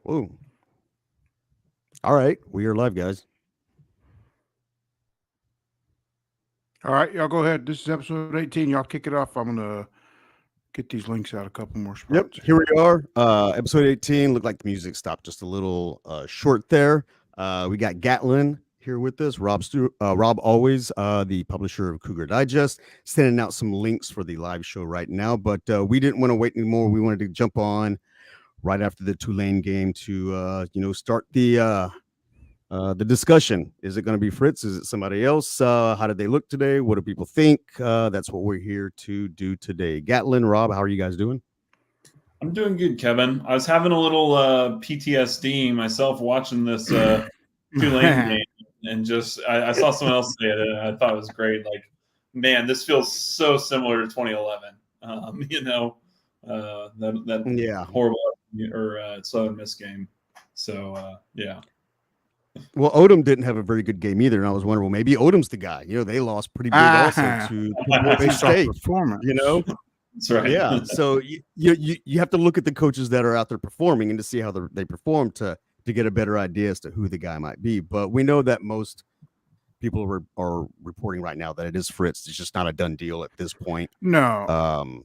Whoa. All right. We are live, guys. All right, y'all go ahead. This is episode 18. Y'all kick it off. I'm going to get these links out a couple more Yep. spots Here here. we are. Episode 18. Looked like the music stopped just a little short there. We got Gatlin here with us. Rob always, the publisher of Cougar Digest, sending out some links for the live show right now. But we didn't want to wait anymore. We wanted to jump on right after the Tulane game to start the discussion. Is it going to be Fritz? Is it somebody else? How did they look today? What do people think? That's what we're here to do today. Gatlin, Rob, how are you guys doing? I'm doing good, Kevin. I was having a little PTSD myself watching this Tulane game, and just I saw someone else say it, and I thought it was great. Like, man, this feels so similar to 2011. That Yeah. horrible Southern Miss game. So yeah. Well, Odom didn't have a very good game either, and I was wondering, well, maybe Odom's the guy. They lost pretty big also to Boise Based off State. performance. That's right. Yeah. So you have to look at the coaches that are out there performing and to see how they perform to get a better idea as to who the guy might be. But we know that most people are reporting right now that it is Fritz. It's just not a done deal at this point. No.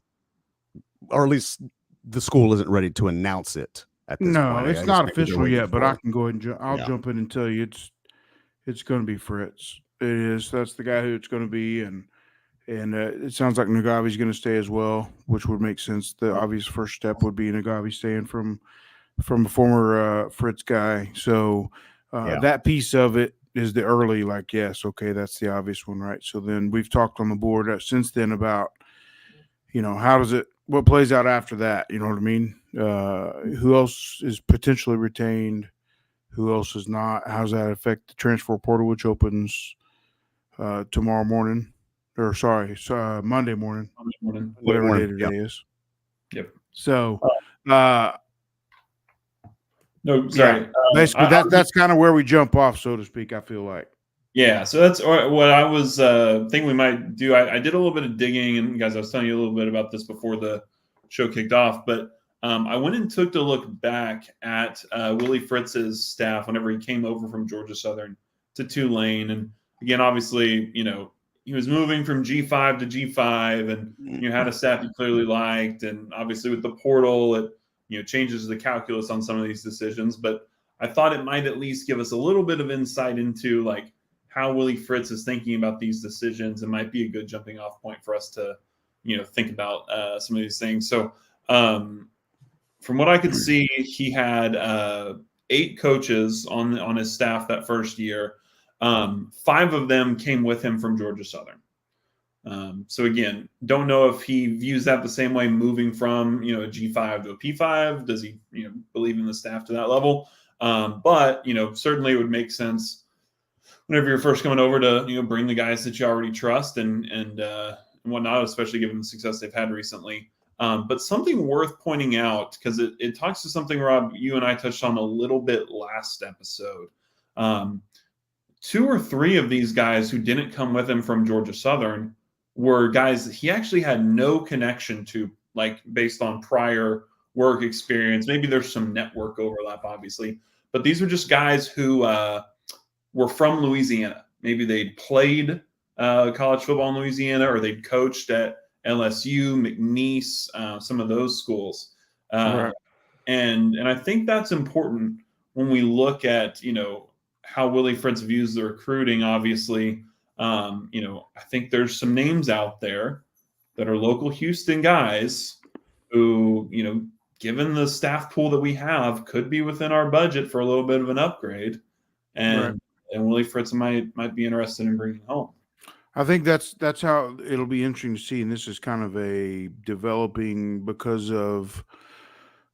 Or at least the school isn't ready to announce it at this No, point. it's I guess not maybe they're official waiting yet, but for I it. can go ahead and I'll Yeah. jump in and tell you it's going to be Fritz. It is. That's the guy who it's going to be, and it sounds like Nagavi's going to stay as well, which would make sense. The obvious first step would be Nagavi staying from a former Fritz guy. So Yeah. that piece of it is the early, like, yes, okay, that's the obvious one, right? So then we've talked on the board since then about, what plays out after that? You know what I mean? Who else is potentially retained? Who else is not? How does that affect the transfer portal, which opens tomorrow morning? Or sorry, Monday morning, Morning. whatever day Yeah. today is. Yep. So, No, sorry. yeah, basically that's kind of where we jump off, so to speak. I feel like. Yeah, so that's what I was thinking we might do. I did a little bit of digging, and guys, I was telling you a little bit about this before the show kicked off, but I went and took a look back at Willie Fritz's staff whenever he came over from Georgia Southern to Tulane. And again, obviously, he was moving from G5 to G5 and had a staff he clearly liked. And obviously with the portal, it changes the calculus on some of these decisions. But I thought it might at least give us a little bit of insight into like how Willie Fritz is thinking about these decisions. It might be a good jumping off point for us to, think about some of these things. So from what I could see, he had 8 coaches on his staff that first year. 5 of them came with him from Georgia Southern. So again, don't know if he views that the same way, moving from a G5 to a P5. Does he believe in the staff to that level? But certainly it would make sense whenever you're first coming over to bring the guys that you already trust and whatnot, especially given the success they've had recently. But something worth pointing out, because it talks to something, Rob, you and I touched on a little bit last episode. 2 or 3 of these guys who didn't come with him from Georgia Southern were guys that he actually had no connection to, like based on prior work experience. Maybe there's some network overlap, obviously, but these were just guys who were from Louisiana. Maybe they'd played college football in Louisiana, or they'd coached at LSU, McNeese, some of those schools. Right. And I think that's important when we look at, how Willie Fritz views the recruiting. Obviously, I think there's some names out there that are local Houston guys who, given the staff pool that we have, could be within our budget for a little bit of an upgrade. And Willie Fritz might be interested in bringing home. I think that's how it'll be interesting to see, and this is kind of a developing because of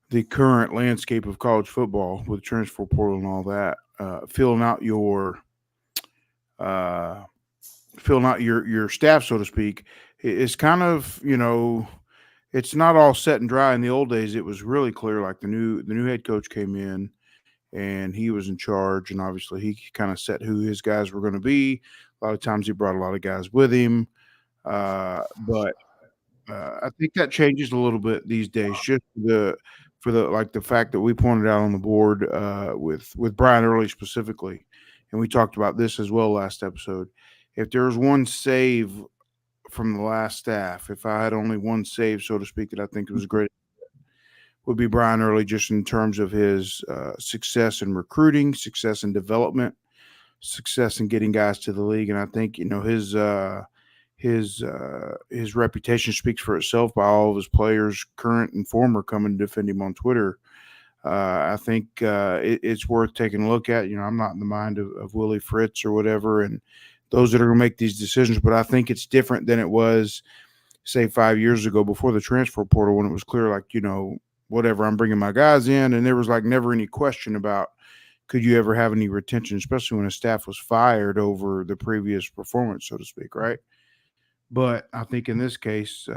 the current landscape of college football with transfer portal and all that. Filling out your staff, so to speak, is kind of it's not all set and dry. In the old days, it was really clear. Like the new head coach came in, and he was in charge, and obviously he kind of set who his guys were going to be. A lot of times he brought a lot of guys with him, but I think that changes a little bit these days. Just for the fact that we pointed out on the board with Brian Early specifically, and we talked about this as well last episode. If there was one save from the last staff, if I had only one save, so to speak, that I think it was great, would be Brian Early, just in terms of his success in recruiting, success in development, success in getting guys to the league. And I think, his reputation speaks for itself by all of his players, current and former, coming to defend him on Twitter. I think it's worth taking a look at. I'm not in the mind of Willie Fritz or whatever, and those that are going to make these decisions, but I think it's different than it was, say, 5 years ago before the transfer portal, when it was clear, like, whatever, I'm bringing my guys in, and there was like never any question about could you ever have any retention, especially when a staff was fired over the previous performance, so to speak, right? But I think in this case,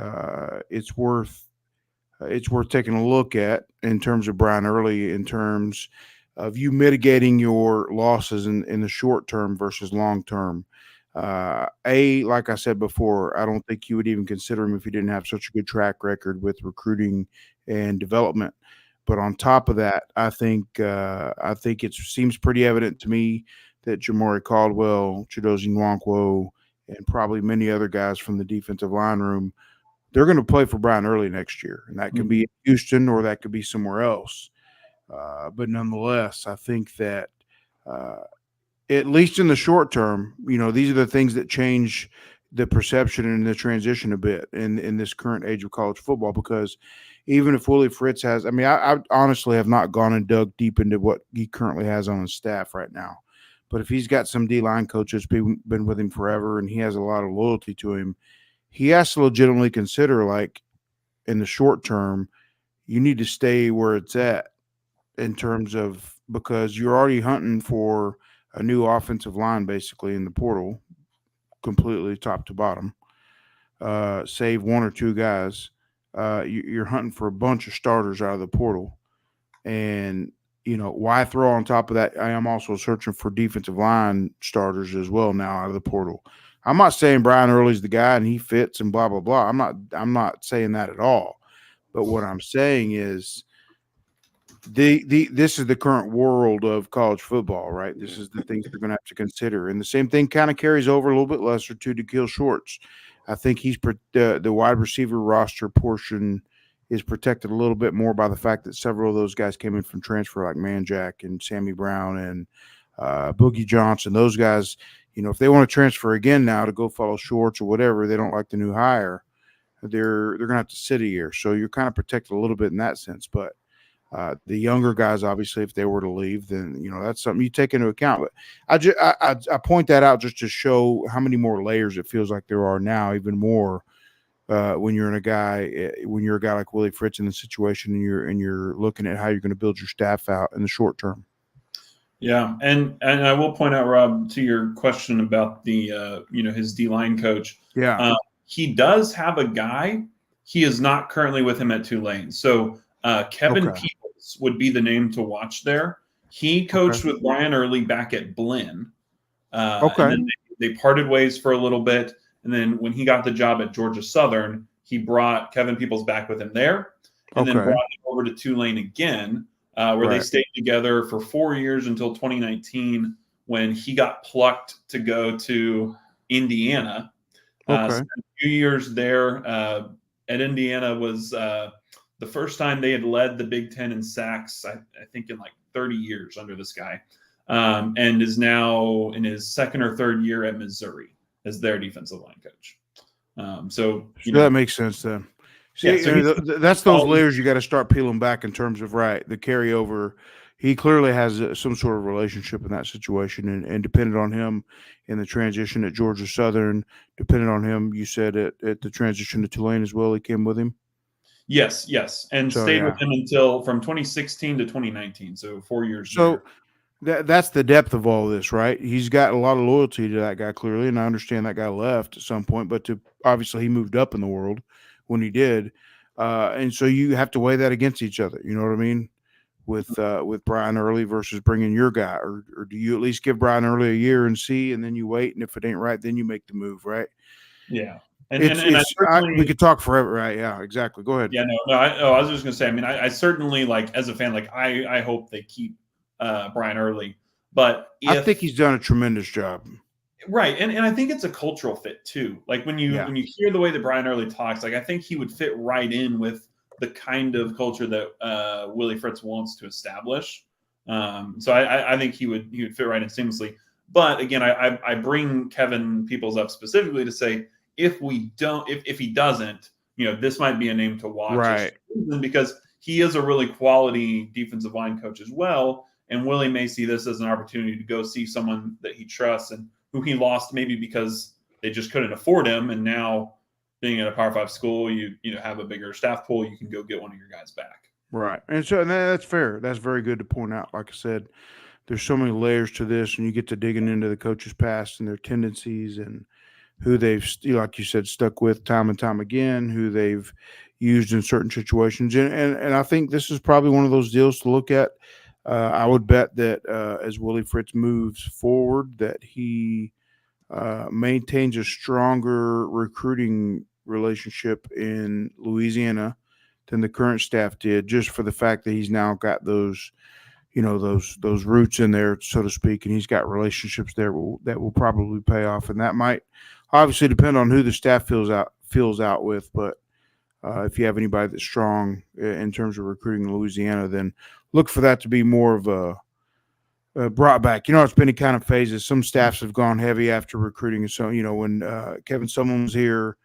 it's worth taking a look at in terms of Brian Early, in terms of you mitigating your losses in the short term versus long term. Like I said before, I don't think you would even consider him if he didn't have such a good track record with recruiting and development. But on top of that, I think it seems pretty evident to me that Jamari Caldwell, Chidozie Nwankwo, and probably many other guys from the defensive line room, they're going to play for Brian Early next year. And that could be in Houston or that could be somewhere else. But nonetheless, I think that at least in the short term, these are the things that change the perception and the transition a bit in this current age of college football. Because even if Willie Fritz has, I honestly have not gone and dug deep into what he currently has on his staff right now. But if he's got some D-line coaches been with him forever and he has a lot of loyalty to him, he has to legitimately consider, like, in the short term, you need to stay where it's at in terms of, because you're already hunting for a new offensive line basically in the portal, completely top to bottom, save one or two guys. You're hunting for a bunch of starters out of the portal. And, why throw on top of that? I am also searching for defensive line starters as well now out of the portal. I'm not saying Brian Early's the guy and he fits and blah, blah, blah. I'm not saying that at all. But what I'm saying is this is the current world of college football, right? This is the things they're going to have to consider. And the same thing kind of carries over a little bit lesser to Da'Keil Shorts. I think the wide receiver roster portion is protected a little bit more by the fact that several of those guys came in from transfer, like Manjack and Sammy Brown and Boogie Johnson. Those guys, if they want to transfer again now to go follow Shorts or whatever, they don't like the new hire, they're going to have to sit a year. So you're kind of protected a little bit in that sense. But the younger guys, obviously, if they were to leave, then that's something you take into account. But I point that out just to show how many more layers it feels like there are now, even more when you're a guy like Willie Fritz in the situation, and you're looking at how you're going to build your staff out in the short term. Yeah, and I will point out, Rob, to your question about the his D-line coach. Yeah, he does have a guy. He is not currently with him at Tulane. So Kevin Peoples would be the name to watch there. He coached with Brian Early back at Blinn. And then they parted ways for a little bit. And then when he got the job at Georgia Southern, he brought Kevin Peoples back with him there, and then brought him over to Tulane again, where they stayed together for 4 years until 2019, when he got plucked to go to Indiana. Spent a few years there at Indiana was the first time they had led the Big Ten in sacks, I think, in like 30 years under this guy, and is now in his second or third year at Missouri as their defensive line coach. So that makes sense then. See, that's those layers you got to start peeling back in terms of the carryover. He clearly has some sort of relationship in that situation, and depended on him in the transition at Georgia Southern, depended on him, you said at the transition to Tulane as well, he came with him. Yes, and stayed with him until from 2016 to 2019, so 4 years. So that's the depth of all this, right? He's got a lot of loyalty to that guy, clearly, and I understand that guy left at some point, but obviously he moved up in the world when he did, and so you have to weigh that against each other. You know what I mean? With Brian Early versus bringing your guy, or do you at least give Brian Early a year and see, and then you wait, and if it ain't right, then you make the move, right? Yeah. And I certainly, we could talk forever, right? Yeah, exactly. Go ahead. yeah, I was just gonna say. I mean, I certainly like as a fan, like I hope they keep Brian Early, but I think he's done a tremendous job. right, and I think it's a cultural fit too. Like when you hear the way that Brian Early talks, like I think he would fit right in with the kind of culture that Willie Fritz wants to establish. So I think he would fit right in seamlessly. But again, I bring Kevin Peoples up specifically to say if he doesn't, this might be a name to watch, right? Because he is a really quality defensive line coach as well, and Willie may see this as an opportunity to go see someone that he trusts and who he lost maybe because they just couldn't afford him, and now being at a Power 5 school, you have a bigger staff pool, you can go get one of your guys back. Right, and that's fair. That's very good to point out. Like I said, there's so many layers to this, and you get to digging into the coach's past and their tendencies and who they've, like you said, stuck with time and time again, who they've used in certain situations. And I think this is probably one of those deals to look at. I would bet that as Willie Fritz moves forward, that he maintains a stronger recruiting relationship in Louisiana than the current staff did, just for the fact that he's now got those those roots in there, so to speak, and he's got relationships there that will probably pay off. And that might obviously depend on who the staff feels out with. But if you have anybody that's strong in terms of recruiting in Louisiana, then look for that to be more of a brought back. It's been in kind of phases. Some staffs have gone heavy after recruiting. And so, when Kevin Sumlin was here,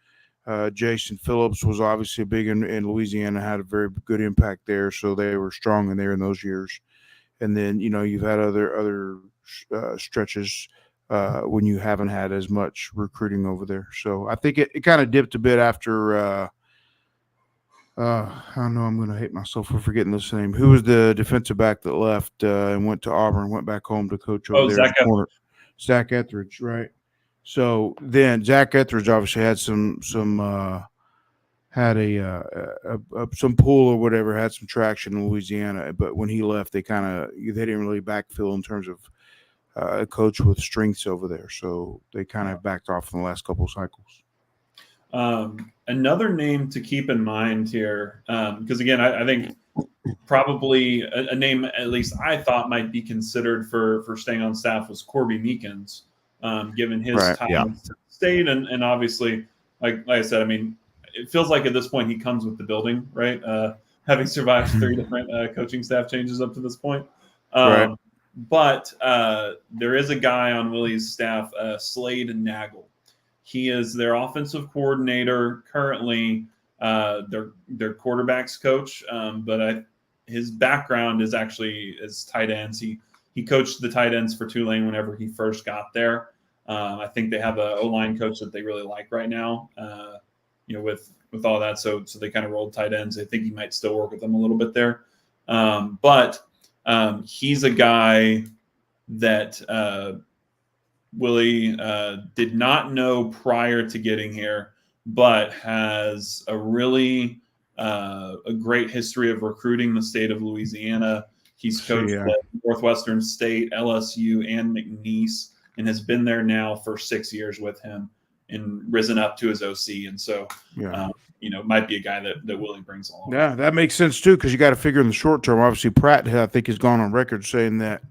Jason Phillips was obviously big in Louisiana, had a very good impact there. So they were strong in there in those years. And then, you've had other stretches when you haven't had as much recruiting over there. So I think it kind of dipped a bit after I know I'm going to hate myself for forgetting this name. Who was the defensive back that left and went to Auburn, went back home to coach over there? Zach Etheridge, right? So then Zach Etheridge obviously had some pool or whatever, had some traction in Louisiana, but when he left, they didn't really backfill in terms of a coach with strengths over there. So they kind of backed off in the last couple of cycles. Another name to keep in mind here, because again, I think probably a name at least I thought might be considered for staying on staff was Corby Meekins, given his time in the state, and obviously, like I said, I mean, it feels like at this point he comes with the building, right? Having survived 3 different coaching staff changes up to this point. Right. But there is a guy on Willie's staff, Slade Nagel. He is their offensive coordinator currently, their quarterbacks coach. But his background is actually as tight ends. He coached the tight ends for Tulane whenever he first got there. I think they have a O-line coach that they really like right now. With all that, so they kind of rolled tight ends. I think he might still work with them a little bit there, but he's a guy that Willie did not know prior to getting here, but has a really a great history of recruiting the state of Louisiana. He's coached at Northwestern State, LSU, and McNeese, and has been there now for 6 years with him and risen up to his OC. And so, might be a guy that Willie brings along. Yeah, that makes sense too, because you got to figure in the short term. Obviously, Pratt, I think, has gone on record saying that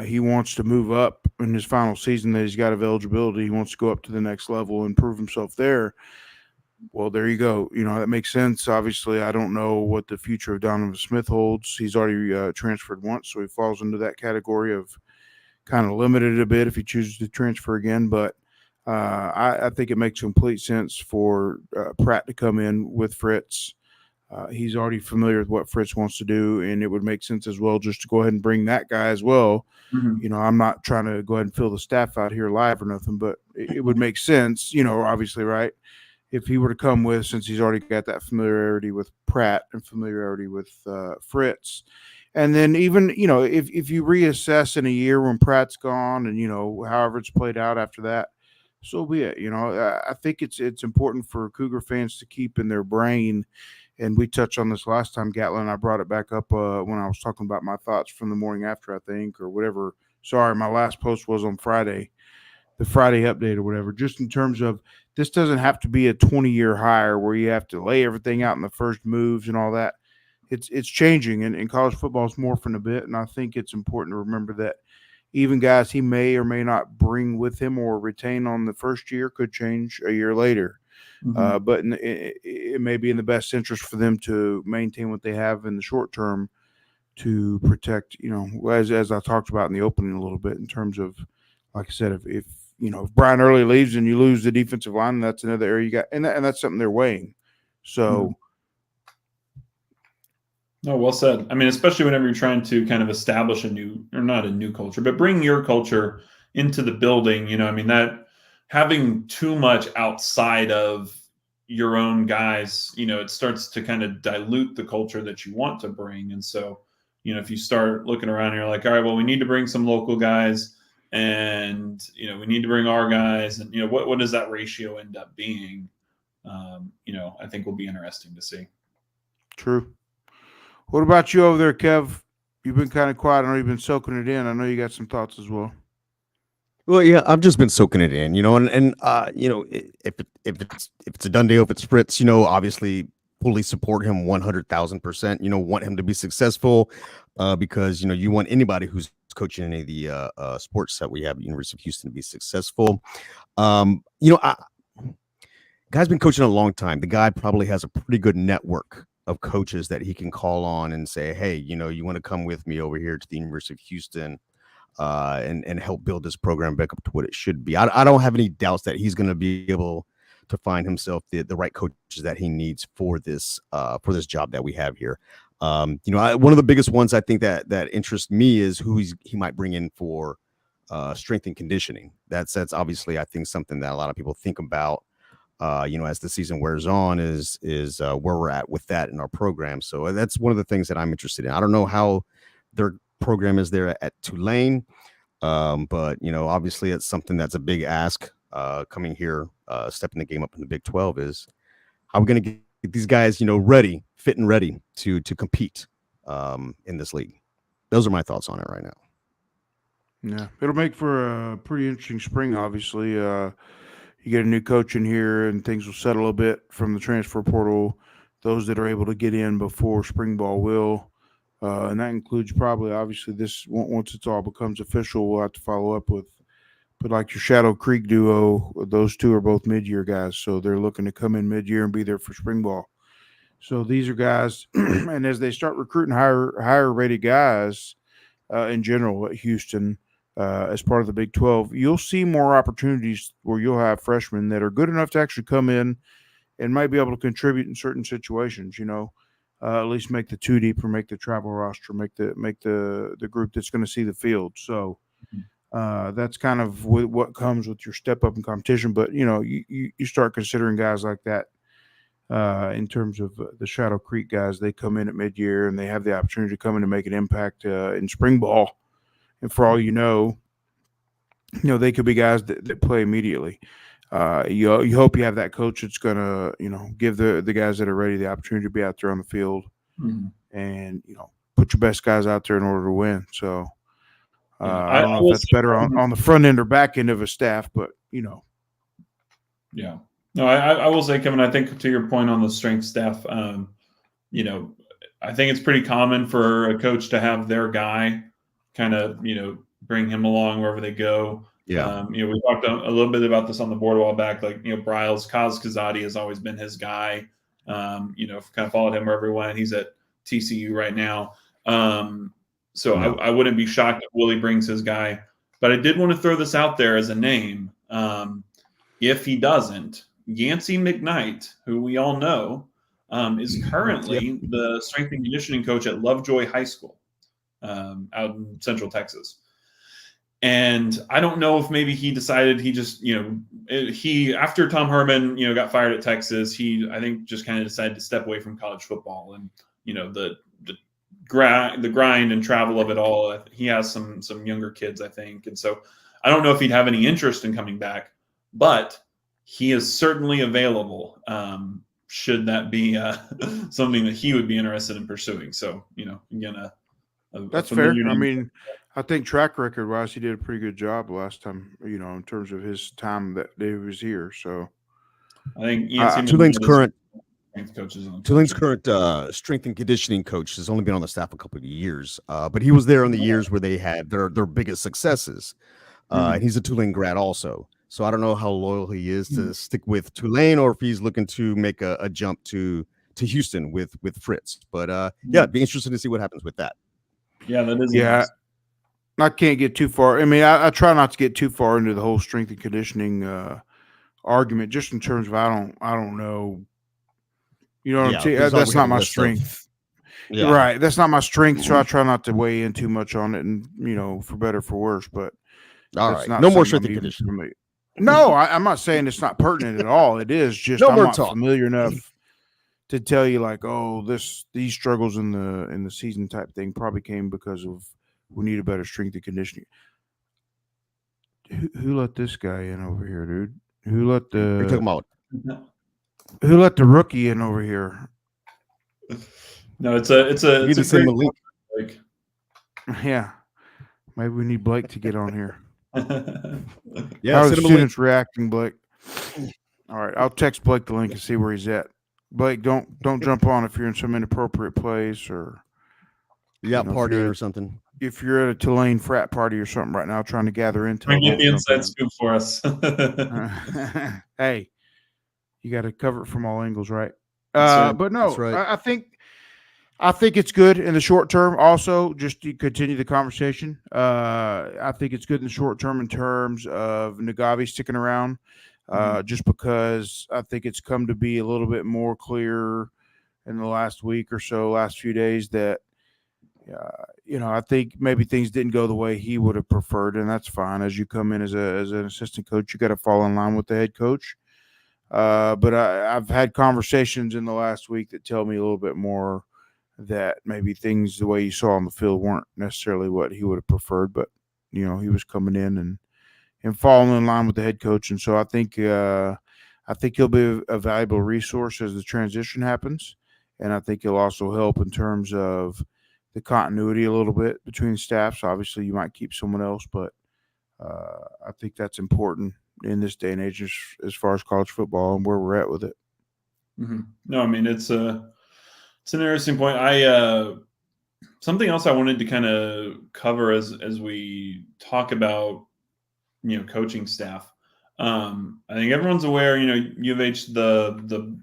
he wants to move up in his final season, that he's got eligibility. He wants to go up to the next level and prove himself there. Well, there you go. That makes sense. Obviously, I don't know what the future of Donovan Smith holds. He's already transferred once, so he falls into that category of kind of limited a bit if he chooses to transfer again. But I think it makes complete sense for Pratt to come in with Fritz. He's already familiar with what Fritz wants to do, and it would make sense as well just to go ahead and bring that guy as well. Mm-hmm. I'm not trying to go ahead and fill the staff out here live or nothing, but it would make sense, obviously, right? If he were to come with, since he's already got that familiarity with Pratt and familiarity with Fritz. And then even, if you reassess in a year when Pratt's gone and, however it's played out after that, so be it. I think it's important for Cougar fans to keep in their brain, and we touched on this last time, Gatlin, I brought it back up when I was talking about my thoughts from the morning after, I think, or whatever. Sorry, my last post was on Friday, the Friday update or whatever, just in terms of this doesn't have to be a 20-year hire where you have to lay everything out in the first moves and all that. It's changing, and college football is morphing a bit, and I think it's important to remember that even guys he may or may not bring with him or retain on the first year could change a year later. But it may be in the best interest for them to maintain what they have in the short term to protect, as I talked about in the opening a little bit, in terms of, like I said, if Brian Early leaves and you lose the defensive line, that's another area you got, and that's something they're weighing. So, no, well said. I mean, especially whenever you're trying to kind of establish not a new culture, but bring your culture into the building. I mean, that having too much outside of your own guys, it starts to kind of dilute the culture that you want to bring. And so, if you start looking around and you're like, all right, well, we need to bring some local guys and, we need to bring our guys. And, what does that ratio end up being? I think will be interesting to see. True. What about you over there, Kev? You've been kind of quiet. I know you've been soaking it in. I know you got some thoughts as well. Well, yeah, I've just been soaking it in, and if it's a done deal, if it's Fritz, obviously fully support him 100,000%. Want him to be successful, because you want anybody who's coaching any of the sports that we have at University of Houston to be successful. Guy's been coaching a long time. The guy probably has a pretty good network of coaches that he can call on and say, hey, you want to come with me over here to the University of Houston and help build this program back up to what it should be. I don't have any doubts that he's going to be able to find himself the right coaches that he needs for this job that we have here. One of the biggest ones I think that interests me is who he might bring in for strength and conditioning. That's obviously, I think, something that a lot of people think about. As the season wears on, is where we're at with that in our program. So that's one of the things that I'm interested in. I don't know how their program is there at Tulane, but obviously it's something that's a big ask coming here, stepping the game up in the Big 12. Is how we're going to get these guys, ready, fit and ready to compete in this league. Those are my thoughts on it right now. Yeah, it'll make for a pretty interesting spring. Obviously, you get a new coach in here, and things will settle a bit from the transfer portal. Those that are able to get in before spring ball will, and that includes probably, obviously, this once it's all becomes official, we'll have to follow up with. But like your Shadow Creek duo, those two are both mid-year guys, so they're looking to come in mid-year and be there for spring ball. So these are guys, and as they start recruiting higher rated guys in general at Houston. As part of the Big 12, you'll see more opportunities where you'll have freshmen that are good enough to actually come in and might be able to contribute in certain situations. At least make the 2 deep or make the travel roster, make the group that's going to see the field. So that's kind of what comes with your step up in competition. But you start considering guys like that in terms of the Shadow Creek guys. They come in at mid-year and they have the opportunity to come in and make an impact in spring ball. And for all they could be guys that play immediately. You hope you have that coach that's going to, give the guys that are ready the opportunity to be out there on the field and, put your best guys out there in order to win. So I don't know if that's better on the front end or back end of a staff, but, Yeah. No, I will say, Kevin, I think to your point on the strength staff, I think it's pretty common for a coach to have their guy kind of, bring him along wherever they go. Yeah. We talked a little bit about this on the board a while back. Like, Bryles Kazkazadi has always been his guy. Kind of followed him wherever he went. He's at TCU right now. So I wouldn't be shocked if Willie brings his guy. But I did want to throw this out there as a name. If he doesn't, Yancey McKnight, who we all know, is currently the strength and conditioning coach at Lovejoy High School. Out in Central Texas. And I don't know if maybe he decided he just, after Tom Herman, got fired at Texas, I think just kind of decided to step away from college football and, the grind and travel of it all. He has some younger kids, I think. And so I don't know if he'd have any interest in coming back, but he is certainly available. Should that be something that he would be interested in pursuing. So, again, that's fair. I mean, I think track record wise, he did a pretty good job last time, in terms of his time that he was here. So I think Ian Seaman Tulane's is current strength coaches on the Tulane's country. current strength and conditioning coach has only been on the staff a couple of years, but he was there in the years where they had their biggest successes. And he's a Tulane grad also. So I don't know how loyal he is to stick with Tulane or if he's looking to make a jump to Houston with Fritz. But yeah, it'd be interesting to see what happens with that. Yeah, that is. Yeah, I can't get too far. I mean, I try not to get too far into the whole strength and conditioning argument, just in terms of I don't know. You know what I'm saying? because That's we have not a my list of- strength. Yeah, Right. That's not my strength. So I try not to weigh in too much on it, and for better or for worse. But all that's right. not No more something strength I'm and even conditioning. familiar. No, I'm not saying it's not pertinent at all. It is just No I'm more not talk. familiar enough to tell you like, oh, these struggles in the season type thing probably came because of we need a better strength and conditioning. Who let this guy in over here, dude? Who let We're talking the rookie in over here? No, it's you a need to send him a link. like, Yeah, maybe we need Blake to get on here. Yeah, How are send the him a link. students reacting, Blake? All right, I'll text Blake the link and see where he's at. Blake, don't jump on if you're in some inappropriate place or Yeah, if partying you're or something. if you're at a Tulane frat party or something right now trying to gather intel. Bring in don't the jump inside in. scoop for us. Hey, you got to cover it from all angles, right? right. But no, That's right. I think it's good in the short term. Also, just to continue the conversation, I think it's good in the short term in terms of Nagavi sticking around, just because I think it's come to be a little bit more clear in the last week or so, last few days that, I think maybe things didn't go the way he would have preferred, and that's fine. As you come in as an assistant coach, you got to fall in line with the head coach. But I've had conversations in the last week that tell me a little bit more that maybe things the way you saw on the field weren't necessarily what he would have preferred, but he was coming in and falling in line with the head coach, and so I think he'll be a valuable resource as the transition happens, and I think he'll also help in terms of the continuity a little bit between staffs. Obviously, you might keep someone else, but I think that's important in this day and age as far as college football and where we're at with it. Mm-hmm. No, I mean it's an interesting point. Something else I wanted to kind of cover as we talk about coaching staff. I think everyone's aware. U of H the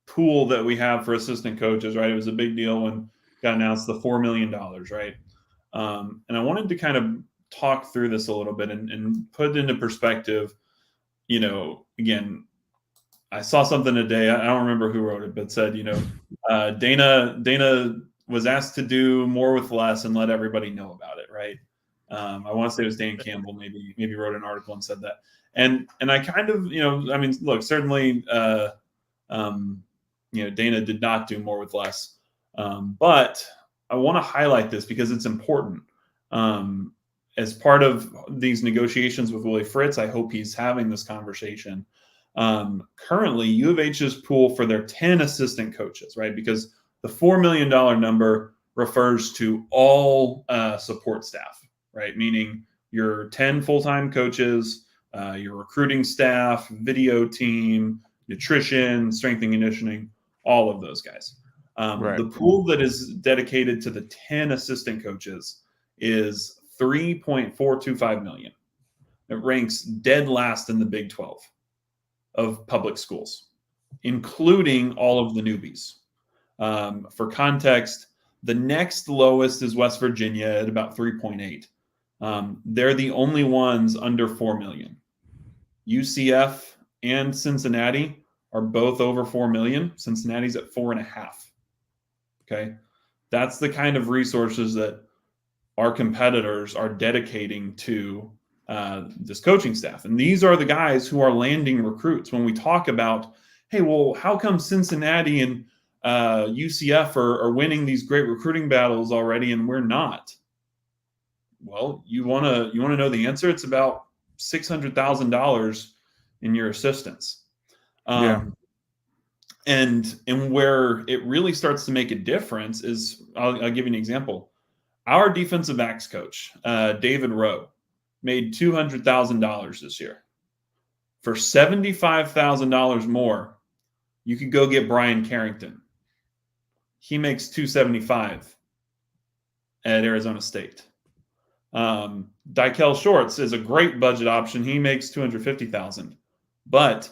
pool that we have for assistant coaches, right? It was a big deal when it got announced the $4 million, right? And I wanted to kind of talk through this a little bit and put into perspective. Again, I saw something today. I don't remember who wrote it, but said, Dana was asked to do more with less and let everybody know about it, right? I want to say it was Dan Campbell, maybe wrote an article and said that. And I kind of, look, certainly, Dana did not do more with less, but I want to highlight this because it's important. As part of these negotiations with Willie Fritz, I hope he's having this conversation. Currently, U of H's pool for their 10 assistant coaches, right? Because the $4 million number refers to all support staff, right? Meaning your 10 full-time coaches, your recruiting staff, video team, nutrition, strength and conditioning, all of those guys. Right. The pool that is dedicated to the 10 assistant coaches is $3.425 million. It ranks dead last in the Big 12 of public schools, including all of the newbies. For context, the next lowest is West Virginia at about 3.8. They're the only ones under 4 million. UCF and Cincinnati are both over 4 million. Cincinnati's at 4.5. Okay. That's the kind of resources that our competitors are dedicating to this coaching staff. And these are the guys who are landing recruits. When we talk about, hey, well, how come Cincinnati and UCF are winning these great recruiting battles already and we're not? Well, you want to know the answer? It's about $600,000 in your assistants. And where it really starts to make a difference is, I'll give you an example. Our defensive backs coach, David Rowe, made $200,000 this year. For $75,000 more, you could go get Brian Carrington. He makes $275 at Arizona State. Dykel Shorts is a great budget option. He makes $250,000. But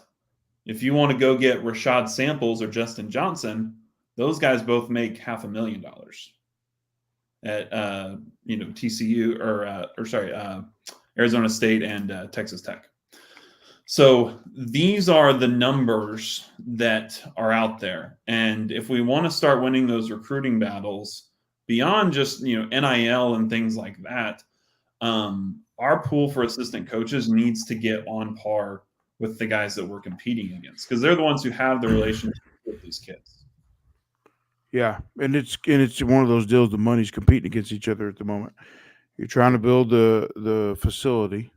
if you want to go get Rashad Samples or Justin Johnson, those guys both make $500,000 at TCU or Arizona State and Texas Tech. So these are the numbers that are out there. And if we want to start winning those recruiting battles beyond just, NIL and things like that, our pool for assistant coaches needs to get on par with the guys that we're competing against, because they're the ones who have the relationship with these kids. Yeah, and it's one of those deals. The money's competing against each other at the moment. You're trying to build the facility.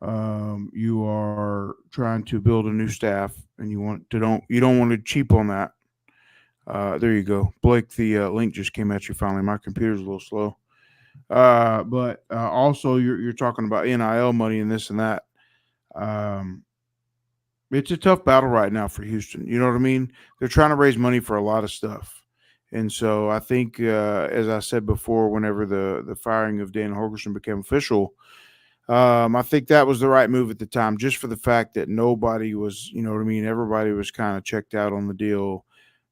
You are trying to build a new staff, and you don't want to cheap on that. There you go, Blake. The link just came at you finally. My computer's a little slow. But also you're talking about NIL money and this and that. It's a tough battle right now for Houston. You know what I mean? They're trying to raise money for a lot of stuff. And so I think, as I said before, whenever the firing of Dan Holgerson became official, I think that was the right move at the time, just for the fact that nobody was, everybody was kind of checked out on the deal.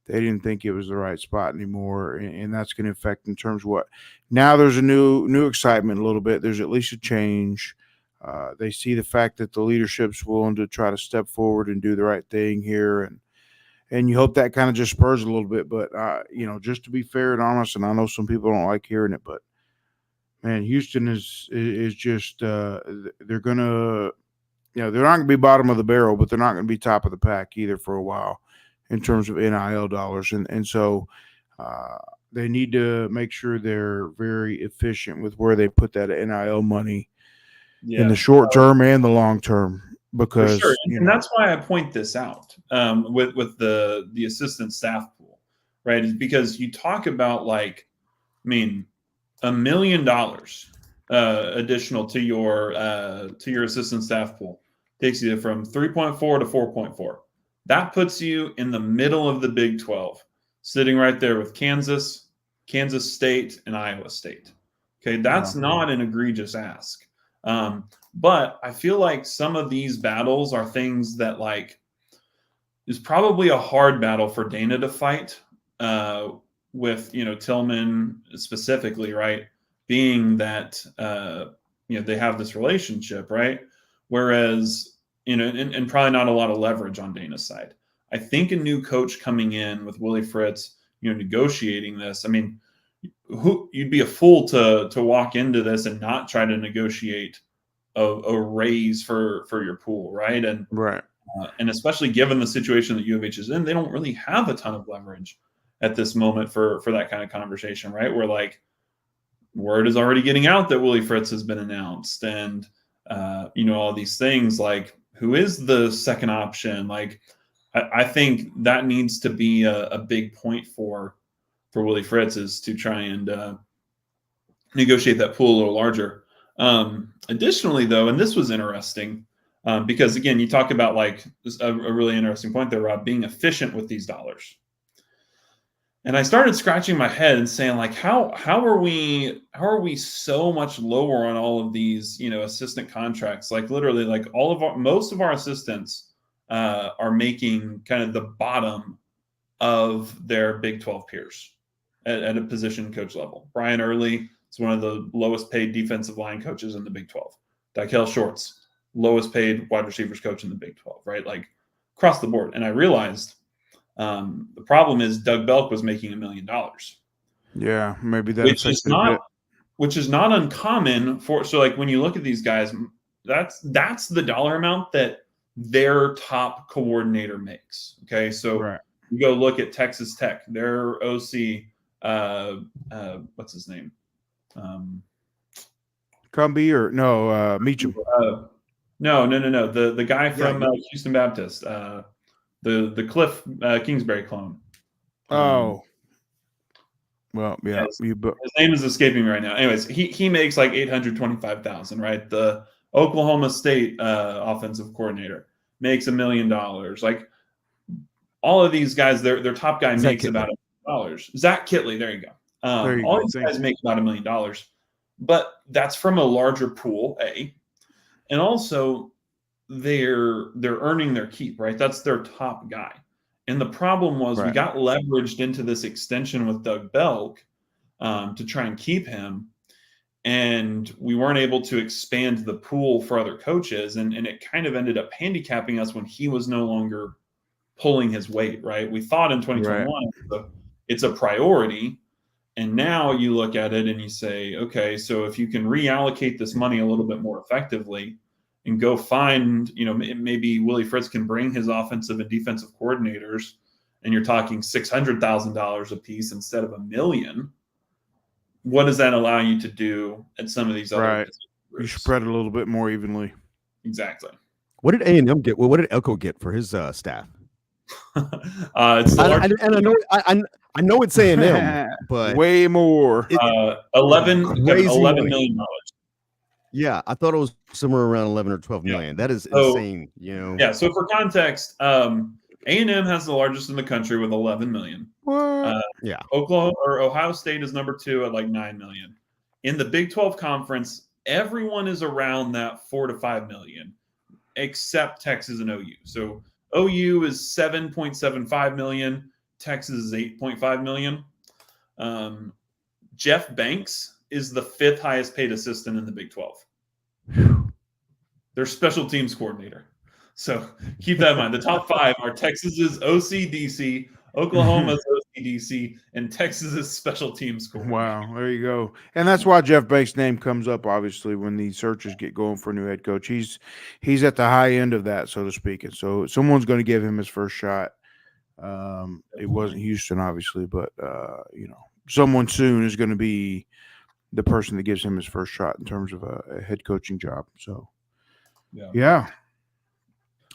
They didn't think it was the right spot anymore, and that's going to affect in terms of what. Now there's a new excitement a little bit. There's at least a change. They see the fact that the leadership's willing to try to step forward and do the right thing here, and you hope that kind of just spurs a little bit. But just to be fair and honest, and I know some people don't like hearing it, but man, Houston is just they're gonna, they're not gonna be bottom of the barrel, but they're not gonna be top of the pack either for a while in terms of NIL dollars, and so they need to make sure they're very efficient with where they put that NIL money in the short term and the long term, because for sure. And that's why I point this out with the assistant staff pool, right? Is because you talk about $1 million additional to your assistant staff pool takes you from 3.4 to 4.4. That puts you in the middle of the Big 12, sitting right there with Kansas State, and Iowa State. Okay, that's not an egregious ask. But I feel like some of these battles are things that is probably a hard battle for Dana to fight with, Tillman specifically, right? Being that, they have this relationship, right? Whereas, and probably not a lot of leverage on Dana's side. I think a new coach coming in with Willie Fritz, negotiating this. I mean, you'd be a fool to walk into this and not try to negotiate a raise for your pool, right? And right. And especially given the situation that U of H is in, they don't really have a ton of leverage at this moment for that kind of conversation, right? Where word is already getting out that Willie Fritz has been announced, and all these things, who is the second option? I think that needs to be a big point for Willie Fritz, is to try and negotiate that pool a little larger. Additionally, though, and this was interesting, because again, you talk about a really interesting point there, Rob, being efficient with these dollars. And I started scratching my head and saying, how are we so much lower on all of these, assistant contracts? Literally, most of our assistants are making kind of the bottom of their Big 12 peers at a position coach level. Brian Early is one of the lowest paid defensive line coaches in the Big 12. Dykel Shorts, lowest paid wide receivers coach in the Big 12, right? Across the board. And I realized the problem is Doug Belk was making $1 million. Yeah, maybe that which is not uncommon for. So when you look at these guys, that's the dollar amount that their top coordinator makes. Okay, so right. You go look at Texas Tech, their OC, what's his name? Cumby or no, Meacham. No. The guy from Houston Baptist, the Cliff Kingsbury clone. Well, yeah. His name is escaping me right now. Anyways, he makes $825,000, right? The Oklahoma State offensive coordinator makes $1 million. Like all of these guys, their top guy Zach makes Kitley. about $1 million. Zach Kitley, there you go. There you All go. these Thank guys you. make about $1 million, but that's from a larger pool, and also they're earning their keep, right? That's their top guy. And the problem was we Right. got leveraged into this extension with Doug Belk to try and keep him, and we weren't able to expand the pool for other coaches, and it kind of ended up handicapping us when he was no longer pulling his weight, right? We thought in 2021 it's a priority, and now you look at it and you say, okay, so if you can reallocate this money a little bit more effectively and go find, maybe Willie Fritz can bring his offensive and defensive coordinators, and you're talking $600,000 a piece instead of $1 million. What does that allow you to do at some of these other Right. groups? You spread it a little bit more evenly. Exactly. What did A&M get? Well, what did Elko get for his staff? It's the I know it's A&M, but way more. $11 million. Yeah, I thought it was somewhere around 11 or 12 million. That is insane. Yeah. So for context, A&M has the largest in the country with 11 million. Yeah. Oklahoma or Ohio State is number 2 at like 9 million. In the Big 12 conference, everyone is around that 4 to 5 million, except Texas and OU. So OU is 7.75 million. Texas is 8.5 million. Jeff Banks is the 5th highest paid assistant in the Big 12. Their special teams coordinator. So keep that in mind. The top 5 are Texas's OCDC, Oklahoma's OCDC, and Texas's special teams coordinator. Wow, there you go. And that's why Jeff Banks' name comes up, obviously, when these searches get going for a new head coach. He's at the high end of that, so to speak. And so someone's going to give him his first shot. It wasn't Houston, obviously, but, someone soon is going to be the person that gives him his first shot in terms of a head coaching job. So, yeah.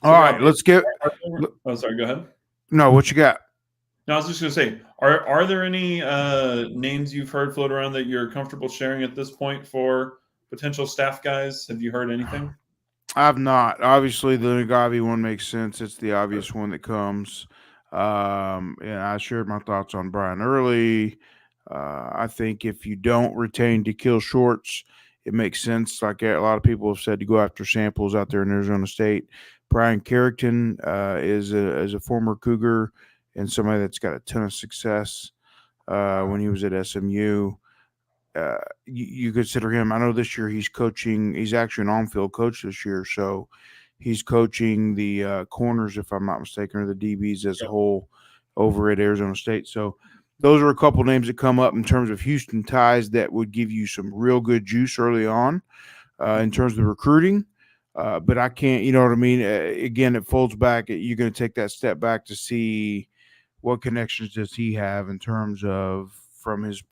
All right, let's get. Oh, sorry. Go ahead. No, what you got? No, I was just going to say, are there any names you've heard float around that you're comfortable sharing at this point for potential staff guys? Have you heard anything? I've not. Obviously, the Nagavi one makes sense. It's the obvious one that comes. And I shared my thoughts on Brian Early. I think if you don't retain to kill Shorts, it makes sense. Like a lot of people have said, to go after samples out there in Arizona State. Brian Carrickton is a former Cougar and somebody that's got a ton of success when he was at SMU. You consider him. I know this year he's coaching. He's actually an on-field coach this year, so he's coaching the corners, if I'm not mistaken, or the DBs as a whole over at Arizona State. So those are a couple names that come up in terms of Houston ties that would give you some real good juice early on in terms of the recruiting. But I can't, you know what I mean? Again, it folds back. You're going to take that step back to see what connections does he have in terms of from his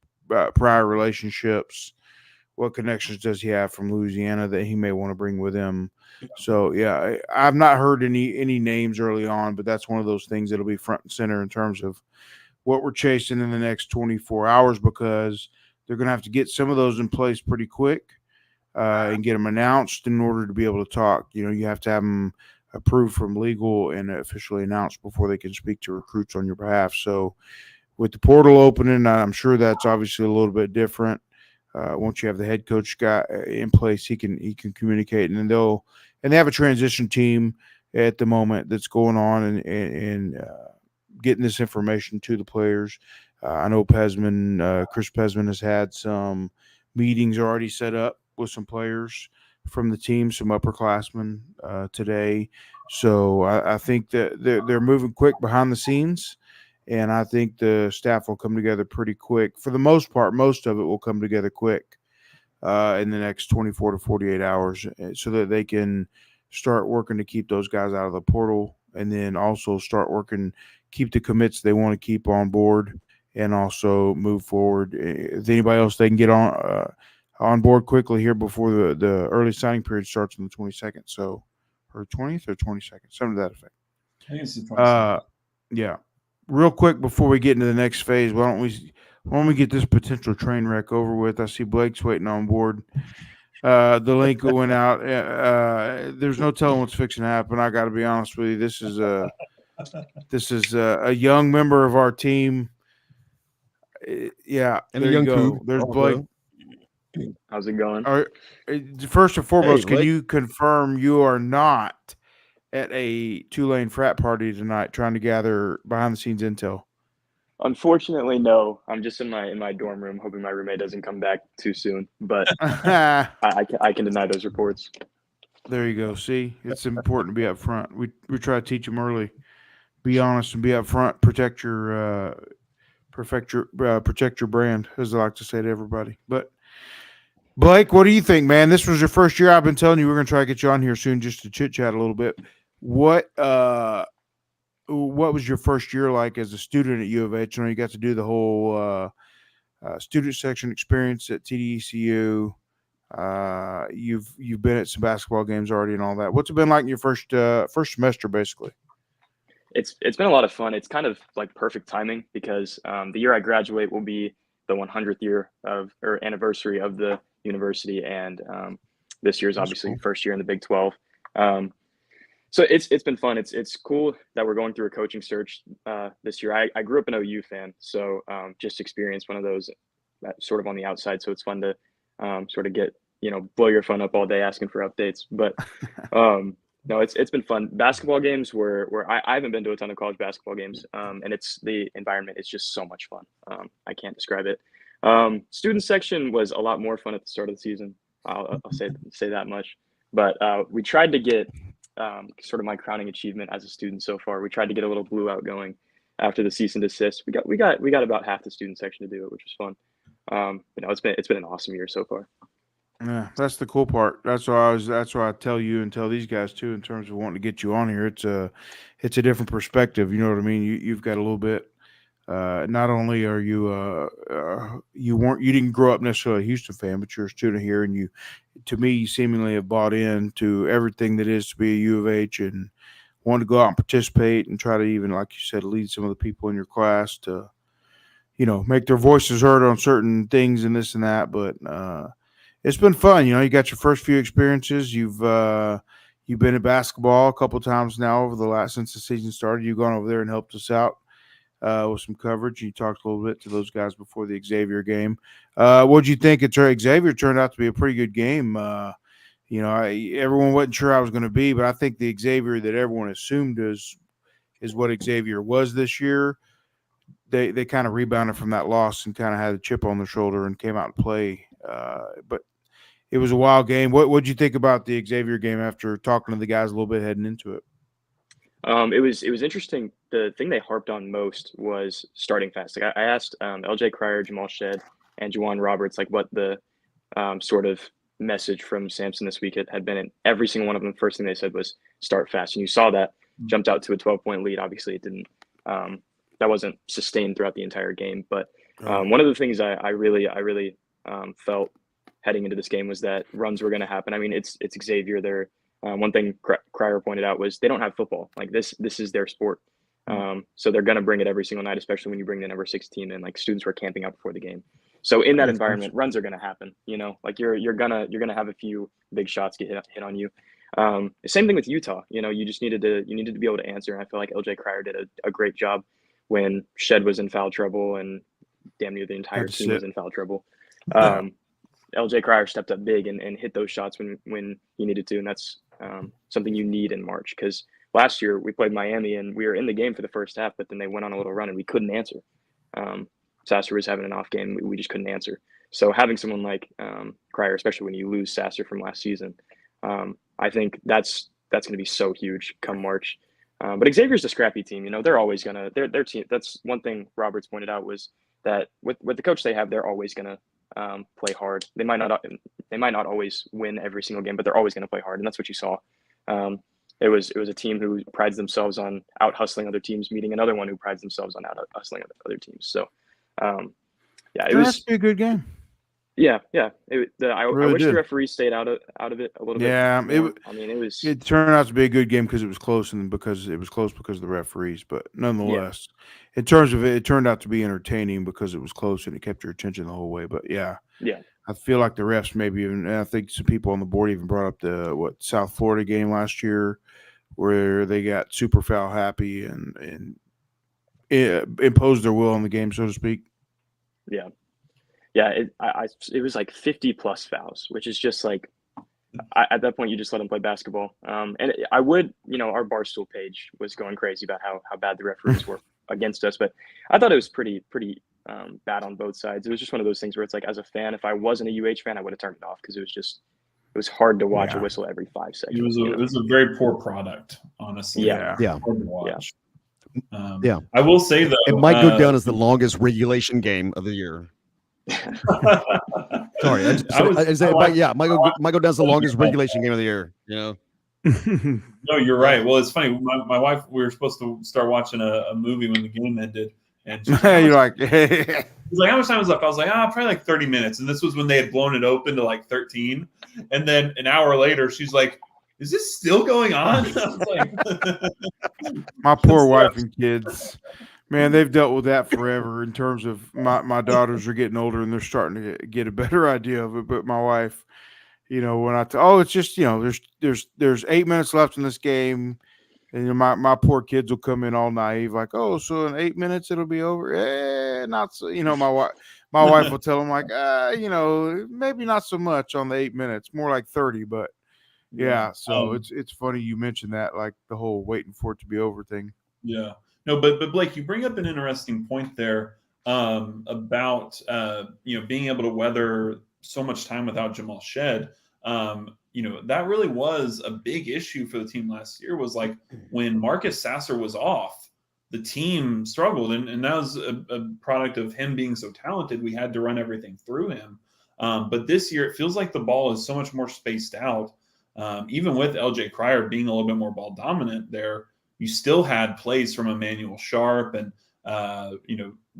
prior relationships. What connections does he have from Louisiana that he may want to bring with him? So, yeah, I've not heard any names early on, but that's one of those things that'll be front and center in terms of what we're chasing in the next 24 hours, because they're going to have to get some of those in place pretty quick and get them announced in order to be able to talk. You have to have them approved from legal and officially announced before they can speak to recruits on your behalf. So with the portal opening, I'm sure that's obviously a little bit different. Once you have the head coach guy in place, he can communicate, and then they have a transition team at the moment that's going on and getting this information to the players. I know Chris Pesman has had some meetings already set up with some players from the team, some upperclassmen today. So I think that they're moving quick behind the scenes, and I think the staff will come together pretty quick. For the most part, most of it will come together quick in the next 24 to 48 hours so that they can start working to keep those guys out of the portal, and then also start working, keep the commits they want to keep on board, and also move forward. If anybody else they can get on board quickly here before the early signing period starts on the 22nd. So, or 20th or 22nd, something to that effect. I think it's the 22nd. Yeah. Real quick before we get into the next phase, why don't we get this potential train wreck over with? I see Blake's waiting on board. The link went out. There's no telling what's fixing to happen. I got to be honest with you. This is a young member of our team. Yeah, And there a young you go. Cougar There's also. Blake. How's it going? First and foremost, can Blake. you confirm you are not at a Tulane frat party tonight trying to gather behind the scenes intel? Unfortunately, no. I'm just in my dorm room, hoping my roommate doesn't come back too soon. But I can deny those reports. There you go. See, it's important to be up front. We try to teach them early. Be honest and be up front. Protect your brand, as I like to say to everybody. But Blake, what do you think, man? This was your first year. I've been telling you we're going to try to get you on here soon just to chit chat a little bit. What was your first year like as a student at U of H? You know, you got to do the whole student section experience at TDECU. You've been at some basketball games already and all that. What's it been like in your first semester, basically? It's been a lot of fun. It's kind of like perfect timing because the year I graduate will be the 100th year or anniversary of the university, and this year is obviously cool. First year in the Big 12. So it's been fun. It's cool that we're going through a coaching search this year. I grew up an OU fan, so just experienced one of those sort of on the outside. So it's fun to sort of get, blow your phone up all day asking for updates. But no, it's been fun. Basketball games where I haven't been to a ton of college basketball games, and the environment is just so much fun. I can't describe it. Student section was a lot more fun at the start of the season. I'll say that much. But we tried to get sort of my crowning achievement as a student so far. We tried to get a little blue out going after the cease and desist. We got about half the student section to do it, which was fun. It's been an awesome year so far. Yeah, that's the cool part. That's why I tell you and tell these guys too, in terms of wanting to get you on here. It's a different perspective. You know what I mean? You've got a little bit. Not only are you you didn't grow up necessarily a Houston fan, but you're a student here, and you seemingly have bought into everything that is to be a U of H and want to go out and participate and try to even, like you said, lead some of the people in your class to, make their voices heard on certain things and this and that. But it's been fun. You got your first few experiences. You've been at basketball a couple of times now since the season started. You've gone over there and helped us out with some coverage. You talked a little bit to those guys before the Xavier game. What did you think? Xavier turned out to be a pretty good game. Everyone wasn't sure I was going to be, but I think the Xavier that everyone assumed is what Xavier was this year. They kind of rebounded from that loss and kind of had a chip on their shoulder and came out and play. But it was a wild game. What did you think about the Xavier game after talking to the guys a little bit heading into it? It was interesting. The thing they harped on most was starting fast. Like I asked LJ Cryer, Jamal Shedd, and Juwan Roberts what the sort of message from Sampson this week had been, and every single one of them, first thing they said was start fast. And you saw that jumped out to a 12-point lead. Obviously, it didn't. That wasn't sustained throughout the entire game. But one of the things I really felt heading into this game was that runs were going to happen. I mean, it's Xavier. They're one thing Cryer pointed out was they don't have football. This is their sport. So they're going to bring it every single night, especially when you bring the number 6 team in. Students were camping out before the game. So in that environment, runs are going to happen. You're gonna have a few big shots get hit on you. Same thing with Utah. You just needed to be able to answer. And I feel like LJ Cryer did a great job when Shedd was in foul trouble and damn near the entire team was in foul trouble. LJ Cryer stepped up big and hit those shots when he needed to, and that's something you need in March, because last year we played Miami and we were in the game for the first half, but then they went on a little run and we couldn't answer. Sasser was having an off game. We just couldn't answer. So having someone like Cryer, especially when you lose Sasser from last season, I think that's going to be so huge come March. But Xavier's a scrappy team. They're always going to their team. That's one thing Roberts pointed out, was that with the coach they have, they're always going to play hard. They might not always win every single game, but they're always going to play hard, and that's what you saw. It was a team who prides themselves on out hustling other teams, meeting another one who prides themselves on out hustling other teams. So, it was a good game. Yeah. I Really wish did. the referees stayed out of it a little bit. Yeah, more. it turned out to be a good game because it was close, and because it was close because of the referees. But nonetheless, in terms of it turned out to be entertaining because it was close and it kept your attention the whole way. But yeah, Yeah. I feel like the refs maybe even, and I think some people on the board even brought up the South Florida game last year where they got super foul happy and imposed their will on the game, so to speak. Yeah. It was like 50 plus fouls, which is just like at that point you just let them play basketball. I would, our Barstool page was going crazy about how bad the referees were against us, but I thought it was pretty bad on both sides. It was just one of those things where it's like, as a fan, if I wasn't a UH fan, I would have turned it off because it was hard to watch a whistle every 5 seconds. It was a very poor product, honestly. Yeah. Hard to watch. Yeah. I will say though, it might go down as the longest regulation game of the year. Sorry, it might go down as the longest regulation game of the year. No, you're right. Well, it's funny. My wife, we were supposed to start watching a movie when the game ended, and you're like, he's like, how much time was left? I was like, probably like 30 minutes. And this was when they had blown it open to like 13. And then an hour later, she's like, is this still going on? I was like, my poor wife and kids, man, they've dealt with that forever. In terms of my daughters are getting older and they're starting to get a better idea of it. But my wife, when it's just, there's 8 minutes left in this game. And my poor kids will come in all naive, like, oh, so in 8 minutes it'll be over. Not so. My wife will tell them like, maybe not so much on the 8 minutes, more like 30. But yeah, so it's funny you mentioned that, like the whole waiting for it to be over thing. Yeah, no, but Blake, you bring up an interesting point there about being able to weather so much time without Jamal Shed. That really was a big issue for the team last year, was like when Marcus Sasser was off, the team struggled. And that was a product of him being so talented. We had to run everything through him. But this year, it feels like the ball is so much more spaced out. Even with LJ Cryer being a little bit more ball dominant there, you still had plays from Emmanuel Sharp and,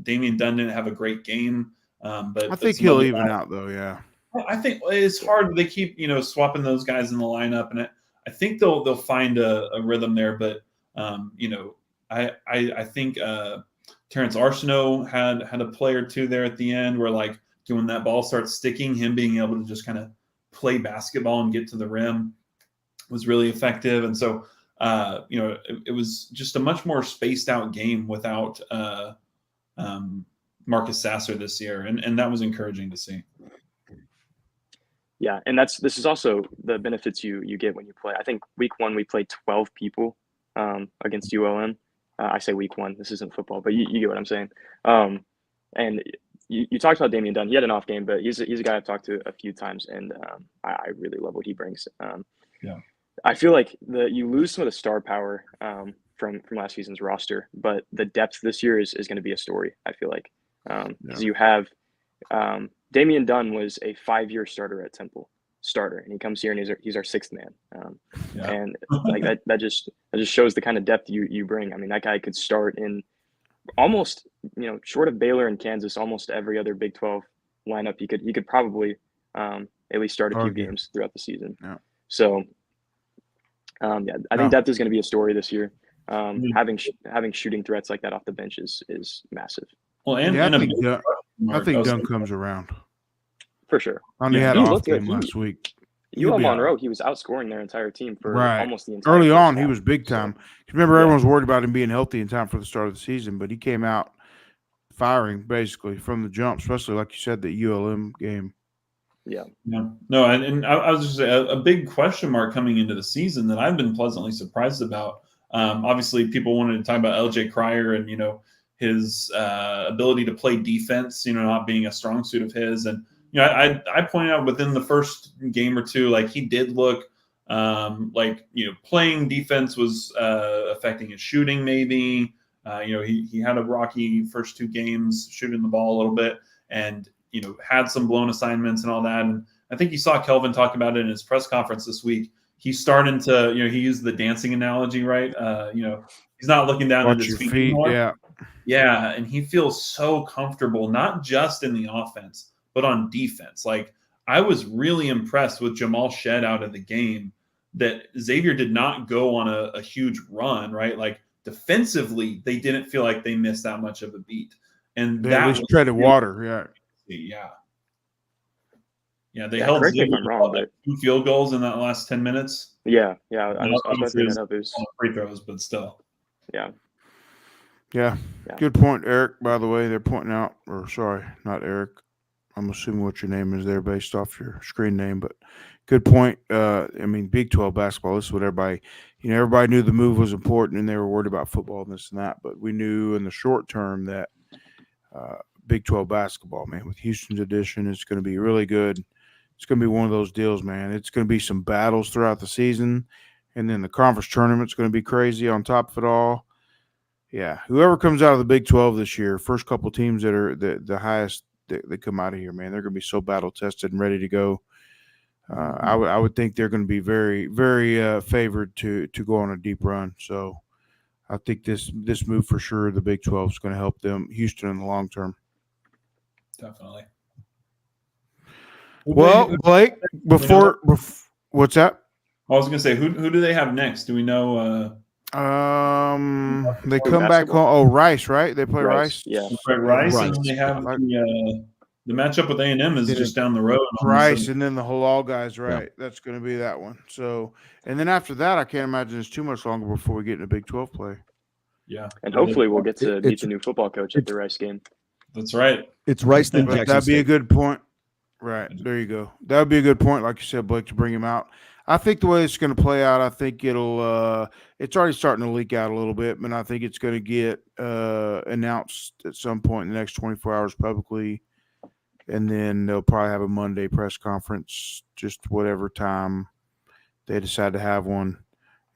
Damian Dunn didn't have a great game. But I think he'll even out though. Yeah. I think it's hard. They keep, swapping those guys in the lineup, and I think they'll find a rhythm there. But I think Terrence Arsenault had a play or two there at the end where, like, when that ball starts sticking, him being able to just kind of play basketball and get to the rim was really effective. And so it was just a much more spaced out game without Marcus Sasser this year, and that was encouraging to see. Yeah, and this is also the benefits you get when you play. I think week 1 we played 12 people against ULM. I say week 1. This isn't football, but you get what I'm saying. And you talked about Damian Dunn. He had an off game, but he's a guy I've talked to a few times, and I really love what he brings. Yeah, I feel like you lose some of the star power from last season's roster, but the depth this year is going to be a story. I feel like because you have. Damian Dunn was a 5-year starter at Temple, and he comes here and he's our 6th man, and like that just shows the kind of depth you bring. I mean, that guy could start in almost, short of Baylor and Kansas, almost every other Big 12 lineup. He could probably at least start a few games throughout the season. Yeah. So I think depth is going to be a story this year. Having shooting threats like that off the bench is massive. Well, I think Dunn comes around. For sure. He had an off game last week. UL Monroe, he was outscoring their entire team for almost the entire early on. He was big time. Remember, everyone was worried about him being healthy in time for the start of the season, but he came out firing basically from the jump, especially like you said, the ULM game. Yeah. No, and I was just saying, a big question mark coming into the season that I've been pleasantly surprised about. Obviously, people wanted to talk about LJ Cryer and his ability to play defense, not being a strong suit of his. And I pointed out within the first game or two, like he did look playing defense was affecting his shooting maybe. He had a rocky first 2 games shooting the ball a little bit and, had some blown assignments and all that. And I think you saw Kelvin talk about it in his press conference this week. He's starting to, he used the dancing analogy, right? He's not looking down at his feet anymore. Yeah. And he feels so comfortable, not just in the offense, but on defense. Like, I was really impressed with Jamal Shed out of the game, that Xavier did not go on a huge run, right? Like, defensively, they didn't feel like they missed that much of a beat. And they at least treaded water. Yeah. Yeah, they Yeah, held correct me if Xavier I'm wrong, to, like, 2 field goals in that last 10 minutes. yeah. I was about to Obviously, bring it was that up. It was, on free throws, but still. yeah. Yeah. Yeah. Good point, Eric. By the way, they're pointing out, or sorry, not Eric. I'm assuming what your name is there based off your screen name, but good point. I mean, Big 12 basketball, this is what everybody, everybody knew the move was important and they were worried about football and this and that, but we knew in the short term that Big 12 basketball, man, with Houston's addition, it's going to be really good. It's going to be one of those deals, man. It's going to be some battles throughout the season, and then the conference tournament's going to be crazy on top of it all. Yeah, whoever comes out of the Big 12 this year, first couple teams that are the highest that come out of here, man, they're going to be so battle tested and ready to go. I would think they're going to be very, very favored to go on a deep run. So I think this move for sure, the Big 12 is going to help them, Houston, in the long term. Definitely. Well, Blake, before what's that? I was gonna say, who do they have next? Do we know? They come back on. Oh, Rice, right? They play Rice. Yeah, Rice, Rice. and then they have the matchup with A&M is just down the road. Rice, and then the Halal guys, right? Yeah. That's going to be that one. So, and then after that, I can't imagine it's too much longer before we get into Big 12 play. Yeah, and hopefully we'll get to meet the new football coach at the Rice game. That's right. It's Rice. Then Jackson that'd be State. a good point. Right there, you go. That would be a good point, like you said, Blake, to bring him out. I think the way it's going to play out, I think it'll. It's already starting to leak out a little bit, but I think it's going to get announced at some point in the next 24 hours publicly, and then they'll probably have a Monday press conference, just whatever time they decide to have one.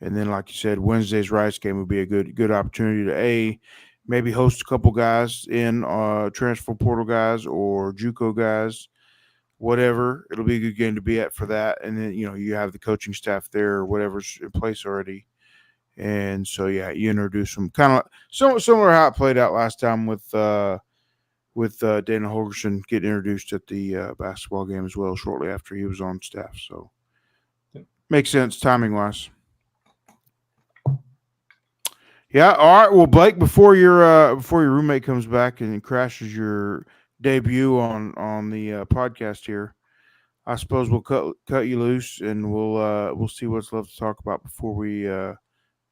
And then, like you said, Wednesday's Rice game would be a good opportunity to maybe host a couple guys in transfer portal guys or JUCO guys. Whatever, it'll be a good game to be at for that. And then, you have the coaching staff there or whatever's in place already. And so, yeah, you introduce them kind of similar to how it played out last time with Dana Holgerson getting introduced at the basketball game as well shortly after he was on staff. So makes sense timing wise. Yeah. All right. Well, Blake, before your roommate comes back and crashes your debut on the podcast here, I suppose we'll cut you loose and we'll see what's left to talk about before we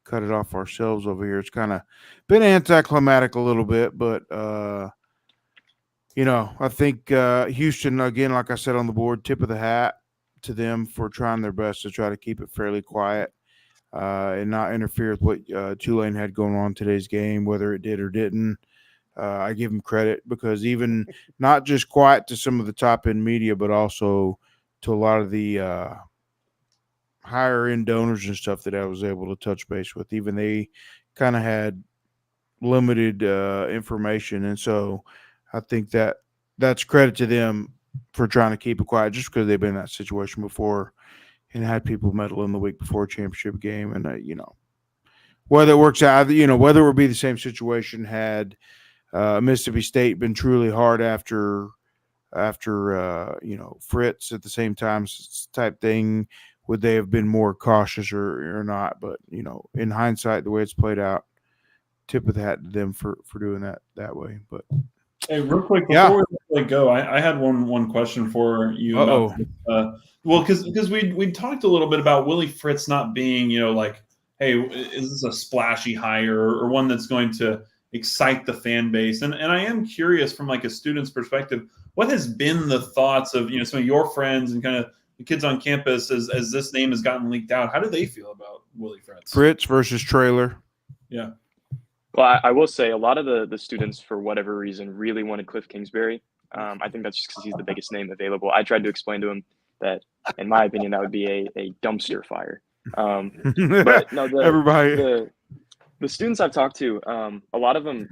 cut it off ourselves over here. It's kind of been anticlimactic a little bit, but I think Houston, again, like I said on the board, tip of the hat to them for trying their best to try to keep it fairly quiet and not interfere with what Tulane had going on today's game, whether it did or didn't. I give them credit because even not just quiet to some of the top end media, but also to a lot of the higher end donors and stuff that I was able to touch base with. Even they kind of had limited information. And so I think that's credit to them for trying to keep it quiet just because they've been in that situation before and had people meddle in the week before a championship game. And, whether it works out, whether it would be the same situation had Mississippi State been truly hard after Fritz at the same time type thing, would they have been more cautious or not? But, in hindsight, the way it's played out, tip of the hat to them for doing that way. But hey, real quick before we go, I had one question for you. Well, because we talked a little bit about Willie Fritz not being, hey, is this a splashy hire or one that's going to excite the fan base? And I am curious from like a student's perspective, what has been the thoughts of some of your friends and kind of the kids on campus as this name has gotten leaked out? How do they feel about Willie Fritz? Fritz versus Trailer. Yeah. Well, I will say a lot of the students, for whatever reason, really wanted Cliff Kingsbury. I think that's just because he's the biggest name available. I tried to explain to him that, in my opinion, that would be a dumpster fire. But no, the students I've talked to, a lot of them,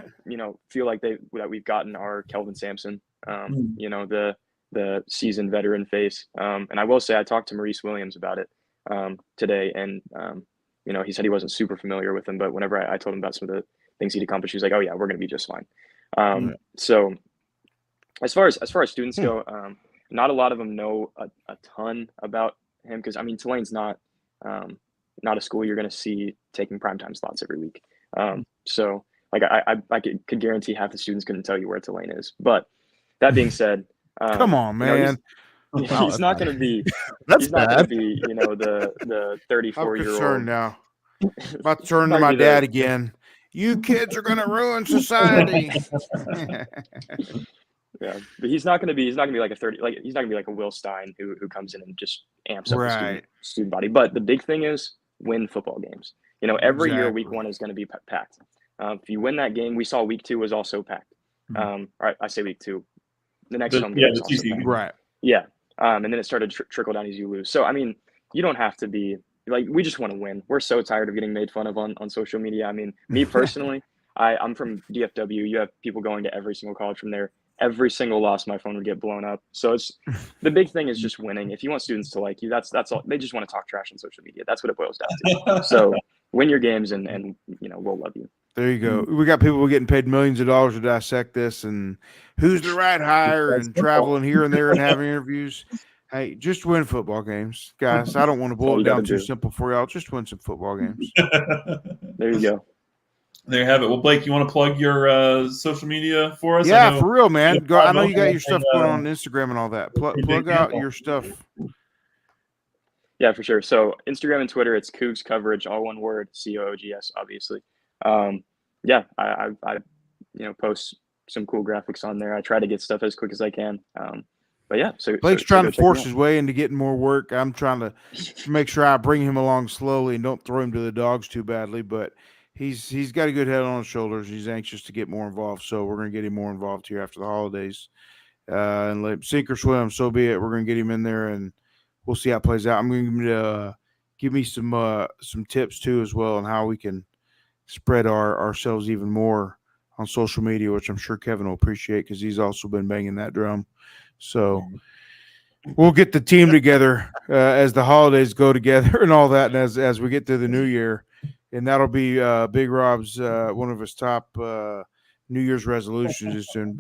feel like that we've gotten our Kelvin Sampson, the seasoned veteran face. And I will say I talked to Maurice Williams about it today, and he said he wasn't super familiar with him, but whenever I told him about some of the things he'd accomplished, he was like, "Oh yeah, we're going to be just fine." So as far as students go, not a lot of them know a ton about him because Tulane's not a school you're going to see taking primetime slots every week. So like I could guarantee half the students couldn't tell you where Tulane is. But that being said, come on, man. He's that's not bad. going to be. That's He's not going to bad. be, the I'm 34-year-old. concerned now. About to turn to Might my be the- dad again. You kids are going to ruin society. Yeah, but he's not going to be. He's not going to be like a 30. Like he's not going to be like a Will Stein who comes in and just amps up the Right. student body. But the big thing is win football games. Every year week Exactly. 1 is going to be packed. If you win that game, we saw week 2 was also packed. I say week 2. The next home game was the also TC packed. game. Right. Yeah. And then it started to trickle down as you lose. So, I mean, you don't have to be like, we just want to win. We're so tired of getting made fun of on social media. I mean, me personally, I'm from DFW. You have people going to every single college from there. Every single loss, my phone would get blown up. So it's the big thing is just winning. If you want students to like you, that's all. They just want to talk trash on social media. That's what it boils down to. So win your games and we'll love you. There you go. We got people getting paid millions of dollars to dissect this and who's the right hire and traveling here and there and having interviews. Hey, just win football games, guys. I don't want to boil all it you gotta down too do. simple for y'all. Just win some football games. There you go. There you have it. Well, Blake, you want to plug your social media for us? Yeah, for real, man. Go, I know you got your and, stuff going on Instagram and all that. Plug out your stuff. Yeah, for sure. So Instagram and Twitter, it's Cougs Coverage, all one word, COOGS, obviously. Yeah, I post some cool graphics on there. I try to get stuff as quick as I can. But yeah, so Blake's so trying go to check me force out. his way into getting more work. I'm trying to make sure I bring him along slowly and don't throw him to the dogs too badly. But he's got a good head on his shoulders. He's anxious to get more involved, so we're going to get him more involved here after the holidays. And let sink or swim, so be it. We're going to get him in there, and we'll see how it plays out. I'm going to give me some tips too as well on how we can spread ourselves even more on social media, which I'm sure Kevin will appreciate because he's also been banging that drum. So we'll get the team together as the holidays go together and all that, and as we get to the new year, and that'll be Big Rob's one of his top New Year's resolutions is to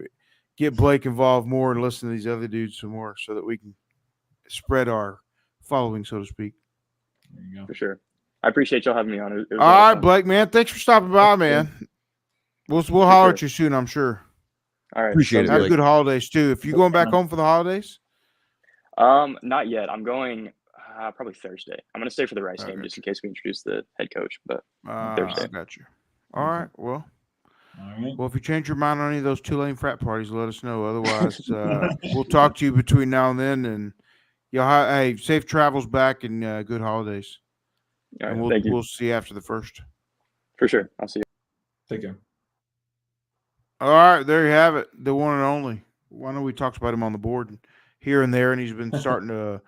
get Blake involved more and listen to these other dudes some more, so that we can spread our following, so to speak. There you go. For sure. I appreciate y'all having me on. It was a All lot of right, fun. Blake, man, thanks for stopping by, man. We'll holler at you soon, I'm sure. All right. Appreciate it, Have Blake. good holidays too. If you going back home for the holidays? Not yet. I'm going probably Thursday. I'm going to stay for the Rice game just in case we introduce the head coach. But Thursday. I got you. All right. Well, All right. if you change your mind on any of those Tulane frat parties, let us know. Otherwise, we'll talk to you between now and then. And hey, safe travels back and good holidays. All right, And thank you. we'll see you after the first. For sure. I'll see you. Take care. All right, there you have it, the one and only. I know we talked about him on the board here and there, and he's been starting to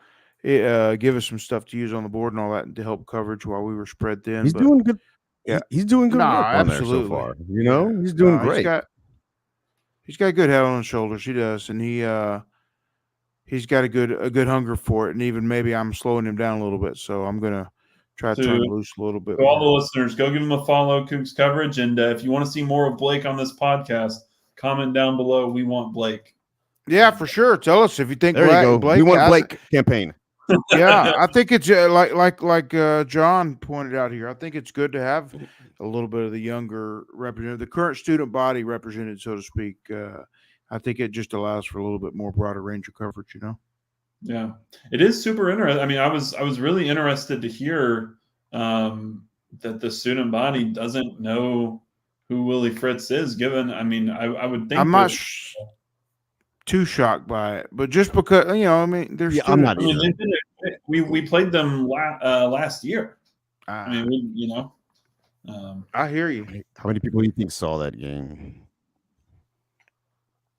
give us some stuff to use on the board and all that to help coverage while we were spread thin. He's doing good. Yeah. He's doing good Nah, work on absolutely. there so far. You know, he's doing great. He's got a good head on his shoulders. He does, and he's got a good hunger for it. And even maybe I'm slowing him down a little bit, so I'm gonna try to turn him loose a little bit. To all the listeners, go give him a follow, Cougs Coverage, and if you want to see more of Blake on this podcast, comment down below. We want Blake. Yeah, for sure. Tell us if you think There you go. Blake. We want Blake campaign. Yeah, I think it's like John pointed out here. I think it's good to have a little bit of the younger representative, the current student body represented, so to speak. I think it just allows for a little bit more broader range of coverage. You know. Yeah, it is super interesting. I mean, I was really interested to hear that the student body doesn't know who Willie Fritz is. Given, I mean, I would think I'm not too shocked by it, but just because I mean, there's. Yeah, I'm not. I mean, we played them last year. I mean, I hear you. How many people do you think saw that game?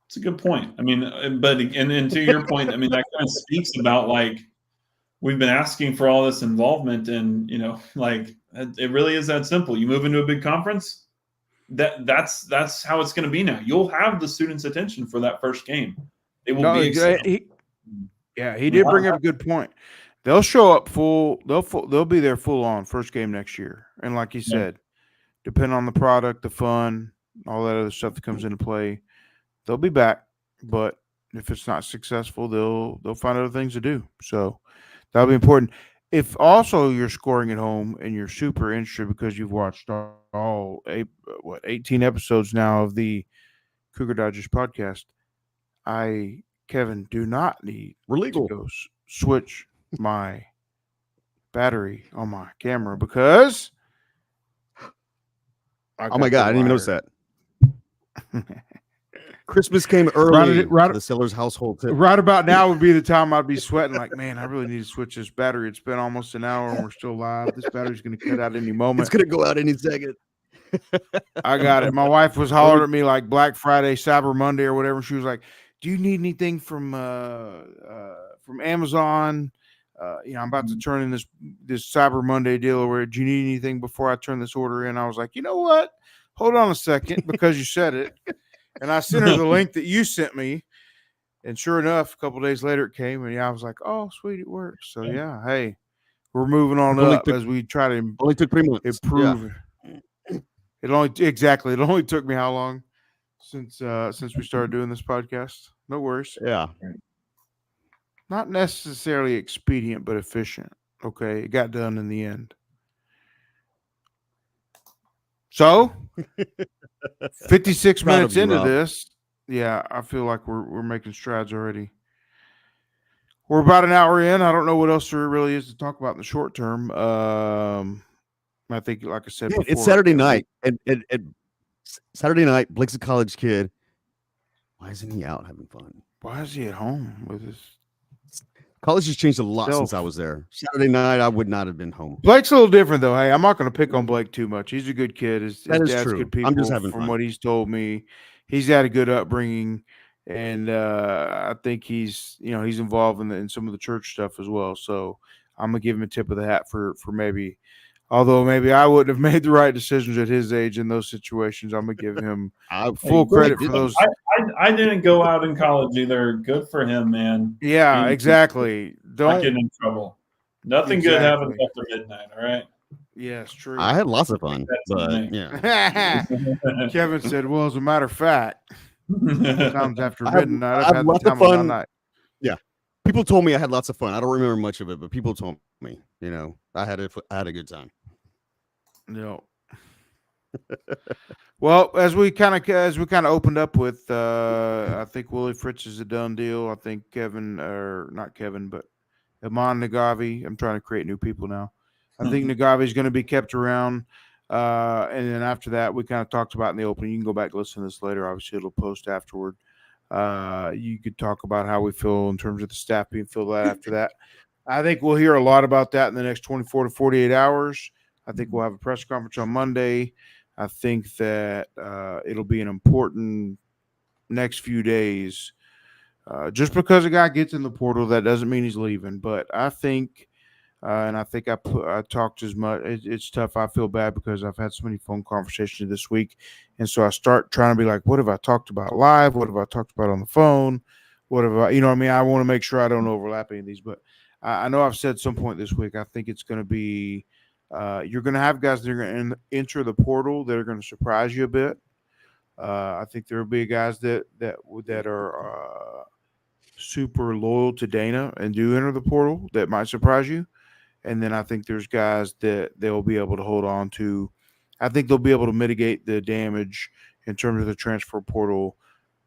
It's a good point. I mean, but and to your point, I mean, that kind of speaks about like we've been asking for all this involvement, and like it really is that simple. You move into a big conference, that's how it's going to be now. You'll have the students' attention for that first game. It will be exciting. He did bring up a good point. They'll show up full. They'll be there full on first game next year, and like you said, depending on the product, the fun, all that other stuff that comes into play. They'll be back, but if it's not successful, they'll find other things to do. So that'll be important. If also you're scoring at home and you're super interested because you've watched all 18 episodes now of the Cougar Digest podcast, I Kevin, do not need We're to legal. go switch my battery on my camera because Oh my God, I didn't even notice that. Christmas came Right early at- right- to the seller's household. Right about now would be the time I'd be sweating like, man, I really need to switch this battery. It's been almost an hour and we're still live. This battery's going to cut out any It's moment. going to go out any second. I got it. My wife was hollering at me like Black Friday, Cyber Monday or whatever. She was like, do you need anything from Amazon? I'm about to turn in this Cyber Monday deal or do you need anything before I turn this order in? I was like, you know what? Hold on a second because you said it. And I sent her the link that you sent me. And sure enough, a couple of days later it came and I was like, oh, sweet, it works. So yeah, hey, we're moving on up as we try to only took 3 months. improve. Yeah. It only took me how long since we started doing this podcast? No worries. Yeah. Not necessarily expedient, but efficient. Okay. It got done in the end. So 56 minutes into this. Yeah, I feel like we're making strides already. We're about an hour in. I don't know what else there really is to talk about in the short term. I think, like I said, before, it's Saturday night. And Saturday night, Blake's a college kid. Why isn't he out having fun? Why is he at home with his college has changed a lot since I was there. Saturday night, I would not have been home. Blake's a little different, though. Hey, I'm not going to pick on Blake too much. He's a good kid. His dad's true. good people. I'm just having from fun. what he's told me. He's had a good upbringing, and I think he's involved in some of the church stuff as well. So I'm gonna give him a tip of the hat for maybe. Although maybe I wouldn't have made the right decisions at his age in those situations, I'm gonna give him full credit for those. I didn't go out in college either. Good for him, man. Yeah, exactly. Don't get in trouble. Nothing good happens after midnight. All right. Yes, true. I had lots of fun, but yeah. Kevin said, "Well, as a matter of fact, sometimes after midnight, I've had lots the of time of fun. my night." Yeah, people told me I had lots of fun. I don't remember much of it, but people told me, I had a good time. No. Well, as we kind of opened up with, I think Willie Fritz is a done deal. I think not Kevin, but Iman Nagavi. I'm trying to create new people now. I think Nagavi is going to be kept around. And then after that, we kind of talked about in the opening. You can go back and listen to this later. Obviously, it'll post afterward. You could talk about how we feel in terms of the staff being filled out after that. I think we'll hear a lot about that in the next 24 to 48 hours. I think we'll have a press conference on Monday. I think that it'll be an important next few days. Just because a guy gets in the portal, that doesn't mean he's leaving. But I think, and I think I talked as much. It's tough. I feel bad because I've had so many phone conversations this week. And so I start trying to be like, what have I talked about live? What have I talked about on the phone? What have I, I want to make sure I don't overlap any of these. But I know I've said at some point this week, I think it's going to be, you're going to have guys that are going to enter the portal that are going to surprise you a bit. I think there will be guys that are super loyal to Dana and do enter the portal that might surprise you. And then I think there's guys that they'll be able to hold on to. I think they'll be able to mitigate the damage in terms of the transfer portal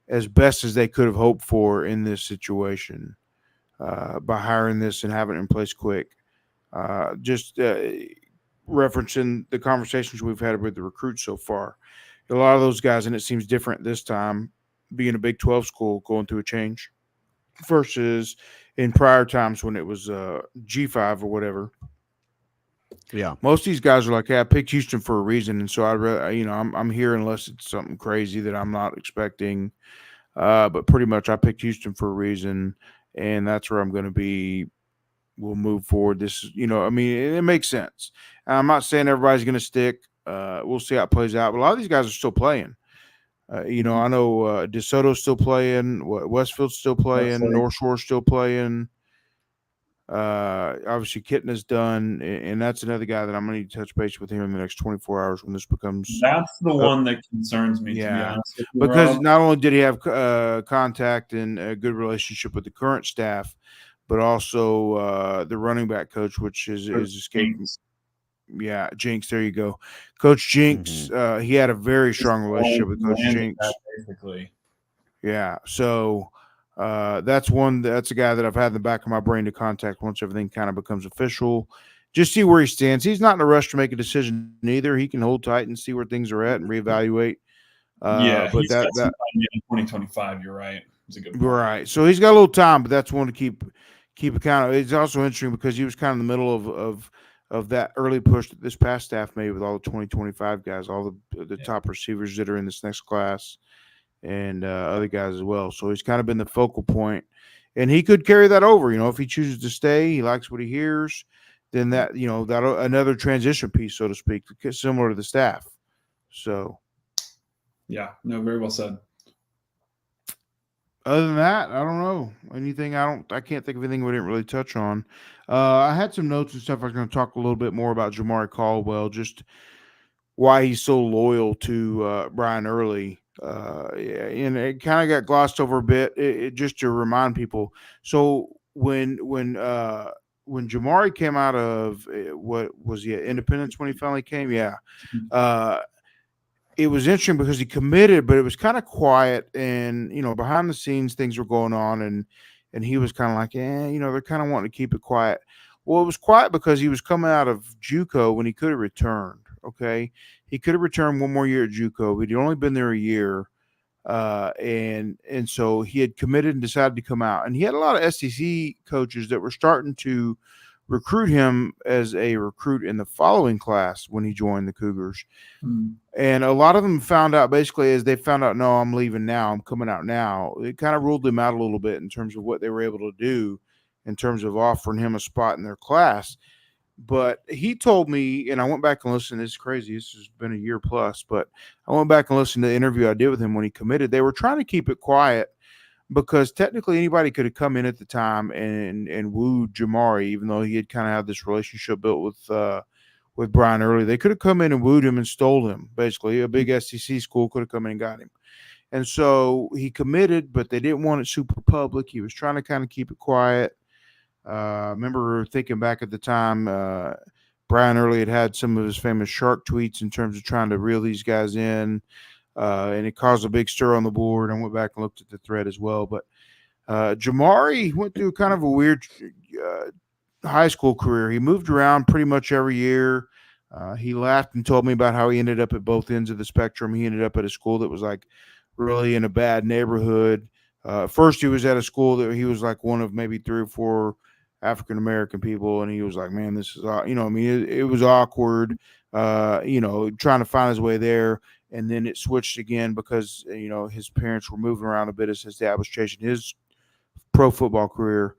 as best as they could have hoped for in this situation by hiring this and having it in place quick. Just referencing the conversations we've had with the recruits so far. A lot of those guys, and it seems different this time, being a Big 12 school going through a change versus in prior times when it was G5 or whatever. Yeah, most of these guys are like, "Hey, I picked Houston for a reason," and so I'm here unless it's something crazy that I'm not expecting. But pretty much, I picked Houston for a reason, and that's where I'm going to be. We'll move forward. This is, it makes sense. I'm not saying everybody's going to stick. We'll see how it plays out. But a lot of these guys are still playing. I know DeSoto's still playing. Westfield's still playing. North Shore's still playing. Obviously, Kitna's done. And that's another guy that I'm going to need to touch base with here in the next 24 hours when this becomes. That's the one that concerns me, to be honest with you, because Rob. not only did he have contact and a good relationship with the current staff, but also the running back coach, which is escaping. Yeah, Jinx. There you go, Coach Jinx. Mm-hmm. He had a very strong relationship with Coach Jinx. Basically. Yeah. So That's a guy that I've had in the back of my brain to contact once everything kind of becomes official. Just see where he stands. He's not in a rush to make a decision either. He can hold tight and see where things are at and reevaluate. But he's got some time in 2025. You're right. It's a good point. Right. So he's got a little time, but that's one to keep account of. It's also interesting because he was kind of in the middle of that early push that this past staff made with all the 2025 guys, all the top receivers that are in this next class, and other guys as well. So he's kind of been the focal point, and he could carry that over. If he chooses to stay, he likes what he hears, then that another transition piece, so to speak, similar to the staff. So, yeah, no, very well said. Other than that, I don't know anything. I can't think of anything we didn't really touch on. I had some notes and stuff. I was going to talk a little bit more about Jamari Caldwell, just why he's so loyal to Brian Early. And it kind of got glossed over a bit. Just to remind people. So when Jamari came out of what was he at Independence when he finally came? Yeah. It was interesting because he committed, but it was kind of quiet, and behind the scenes things were going on, and he was kind of like, they're kind of wanting to keep it quiet. Well, it was quiet because he was coming out of JUCO when he could have returned. Okay, he could have returned one more year at JUCO, but he'd only been there a year, and so he had committed and decided to come out, and he had a lot of SEC coaches that were starting to recruit him as a recruit in the following class when he joined the Cougars. And a lot of them found out, basically, as they found out, no, I'm leaving now, I'm coming out now, it kind of ruled them out a little bit in terms of what they were able to do in terms of offering him a spot in their class. But he told me, and I went back and listened, it's crazy, this has been a year plus, but I went back and listened to the interview I did with him when he committed. They were trying to keep it quiet because technically anybody could have come in at the time and wooed Jamari, even though he had kind of had this relationship built with Brian Early. They could have come in and wooed him and stole him. Basically, a big SEC school could have come in and got him. And so he committed, but they didn't want it super public. He was trying to kind of keep it quiet. I remember thinking back at the time, Brian Early had some of his famous shark tweets in terms of trying to reel these guys in. And it caused a big stir on the board. I went back and looked at the thread as well. But Jamari went through kind of a weird high school career. He moved around pretty much every year. He laughed and told me about how he ended up at both ends of the spectrum. He ended up at a school that was like really in a bad neighborhood. First, he was at a school that he was like one of maybe 3 or 4 African-American people. And he was like, man, this is, it was awkward, trying to find his way there. And then it switched again because, his parents were moving around a bit as his dad was chasing his pro football career.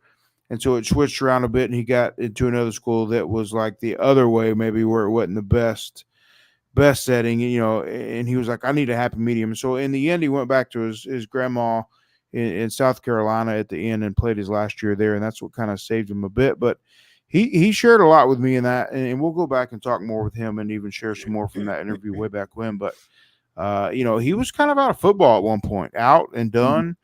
And so it switched around a bit, and he got into another school that was like the other way, maybe where it wasn't the best setting, and he was like, I need a happy medium. So in the end, he went back to his grandma in South Carolina at the end and played his last year there. And that's what kind of saved him a bit. But he shared a lot with me in that, and we'll go back and talk more with him and even share some more from that interview way back when. But, he was kind of out of football at one point, out and done.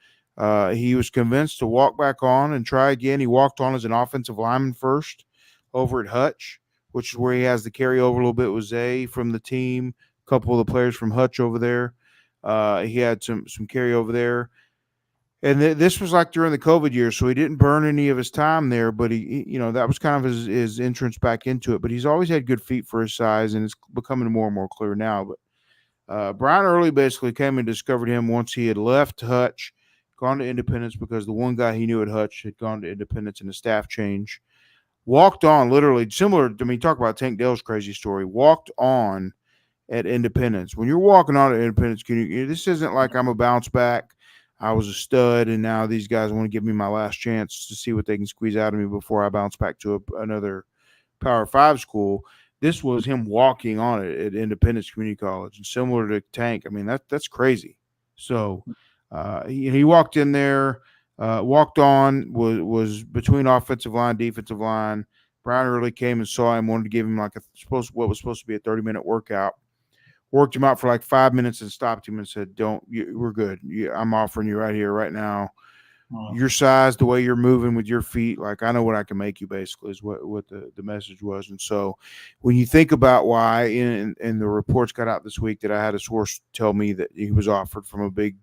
He was convinced to walk back on and try again. He walked on as an offensive lineman first over at Hutch, which is where he has the carryover a little bit with Zay from the team, a couple of the players from Hutch over there. He had some carryover there. And this was like during the COVID year, so he didn't burn any of his time there, but he that was kind of his entrance back into it. But he's always had good feet for his size, and it's becoming more and more clear now. But Brian Early basically came and discovered him once he had left Hutch, gone to Independence, because the one guy he knew at Hutch had gone to Independence in a staff change. Walked on, literally similar to me. Talk about Tank Dell's crazy story. Walked on at Independence. When you're walking on at Independence, this isn't like I'm a bounce back. I was a stud, and now these guys want to give me my last chance to see what they can squeeze out of me before I bounce back to another Power 5 school. This was him walking on it at Independence Community College, and similar to Tank. I mean, that's crazy. So he walked in there, walked on, was between offensive line, defensive line. Brian Early came and saw him, wanted to give him like what was supposed to be a 30-minute workout. Worked him out for like 5 minutes and stopped him and said, we're good. I'm offering you right here, right now. Your size, the way you're moving with your feet, like I know what I can make you, basically, is what the message was. And so when you think about why, and the reports got out this week that I had a source tell me that he was offered from a big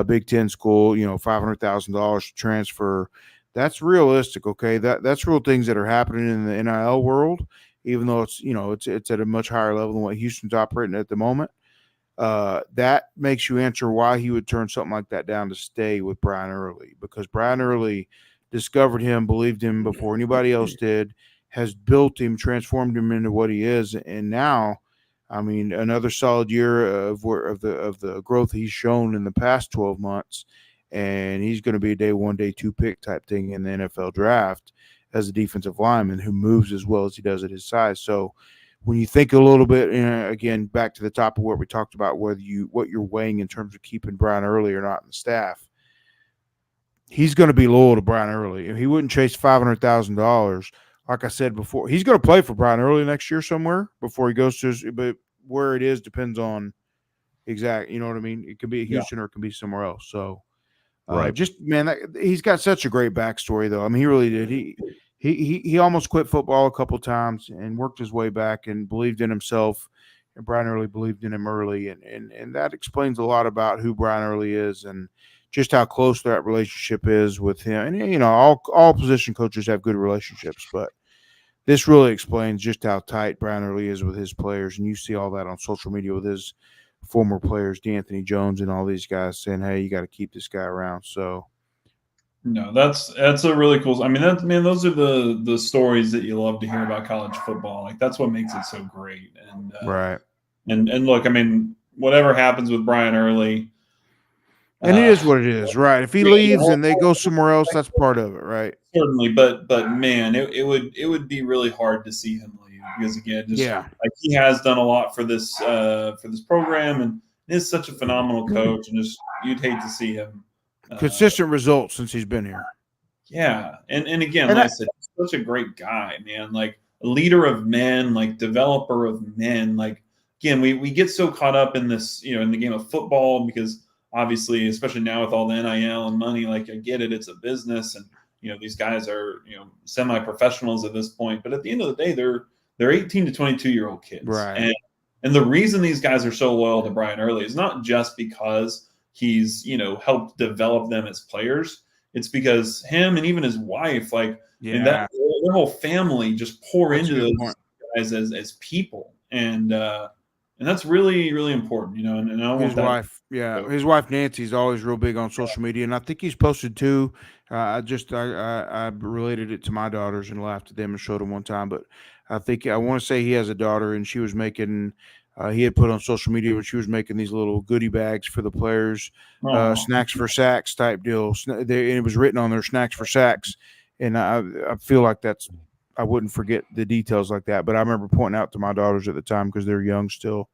Big Ten school, $500,000 to transfer. That's realistic. Okay. That's real things that are happening in the NIL world, even though it's at a much higher level than what Houston's operating at the moment. That makes you answer why he would turn something like that down to stay with Brian Early, because Brian Early discovered him, believed him before anybody else did, has built him, transformed him into what he is, and now, I mean, another solid year of the growth he's shown in the past 12 months, and he's going to be a day one, day two pick type thing in the NFL draft as a defensive lineman who moves as well as he does at his size. So when you think a little bit, again, back to the top of what we talked about, what you're weighing in terms of keeping Brian Early or not in the staff, he's going to be loyal to Brian Early. He wouldn't chase $500,000. Like I said before, he's going to play for Brian Early next year somewhere before he goes to, but where it is depends on exact. You know what I mean? It could be at Houston or it can be somewhere else. So, Right. just man, he's got such a great backstory, though. I mean, he really did. He almost quit football a couple times and worked his way back and believed in himself. And Brian Early believed in him early, and that explains a lot about who Brian Early is and just how close that relationship is with him. And all position coaches have good relationships, but this really explains just how tight Brian Early is with his players. And you see all that on social media with his former players, D'Anthony Jones and all these guys saying, hey, you got to keep this guy around. So, no, that's a really cool. I mean, those are the stories that you love to hear about college football. Like that's what makes it so great. And right. And look, I mean, whatever happens with Brian Early, and it is what it is, right? If he leaves and they go somewhere else, that's part of it, right? Certainly, but man, it would be really hard to see him leave because again, just like he has done a lot for this program and is such a phenomenal coach, and just you'd hate to see him consistent results since he's been here. Yeah, and again, like I said, he's such a great guy, man. Like a leader of men, like developer of men. Like again, we get so caught up in this, in the game of football because obviously, especially now with all the NIL and money, like I get it, it's a business, and these guys are semi-professionals at this point. But at the end of the day, they're 18 to 22-year-old kids, right? And the reason these guys are so loyal to Brian Early is not just because he's helped develop them as players. It's because him and even his wife, like and that their whole family, just pour into those guys as people, and that's really, really important, And I his wife, his wife Nancy's always real big on social media, and I think he's posted too. I related it to my daughters and laughed at them and showed them one time, but I want to say he has a daughter, and she was making. He had put on social media when she was making these little goodie bags for the players, snacks for sacks type deal. And it was written on there, snacks for sacks. And I feel like I wouldn't forget the details like that. But I remember pointing out to my daughters at the time, because they're young still,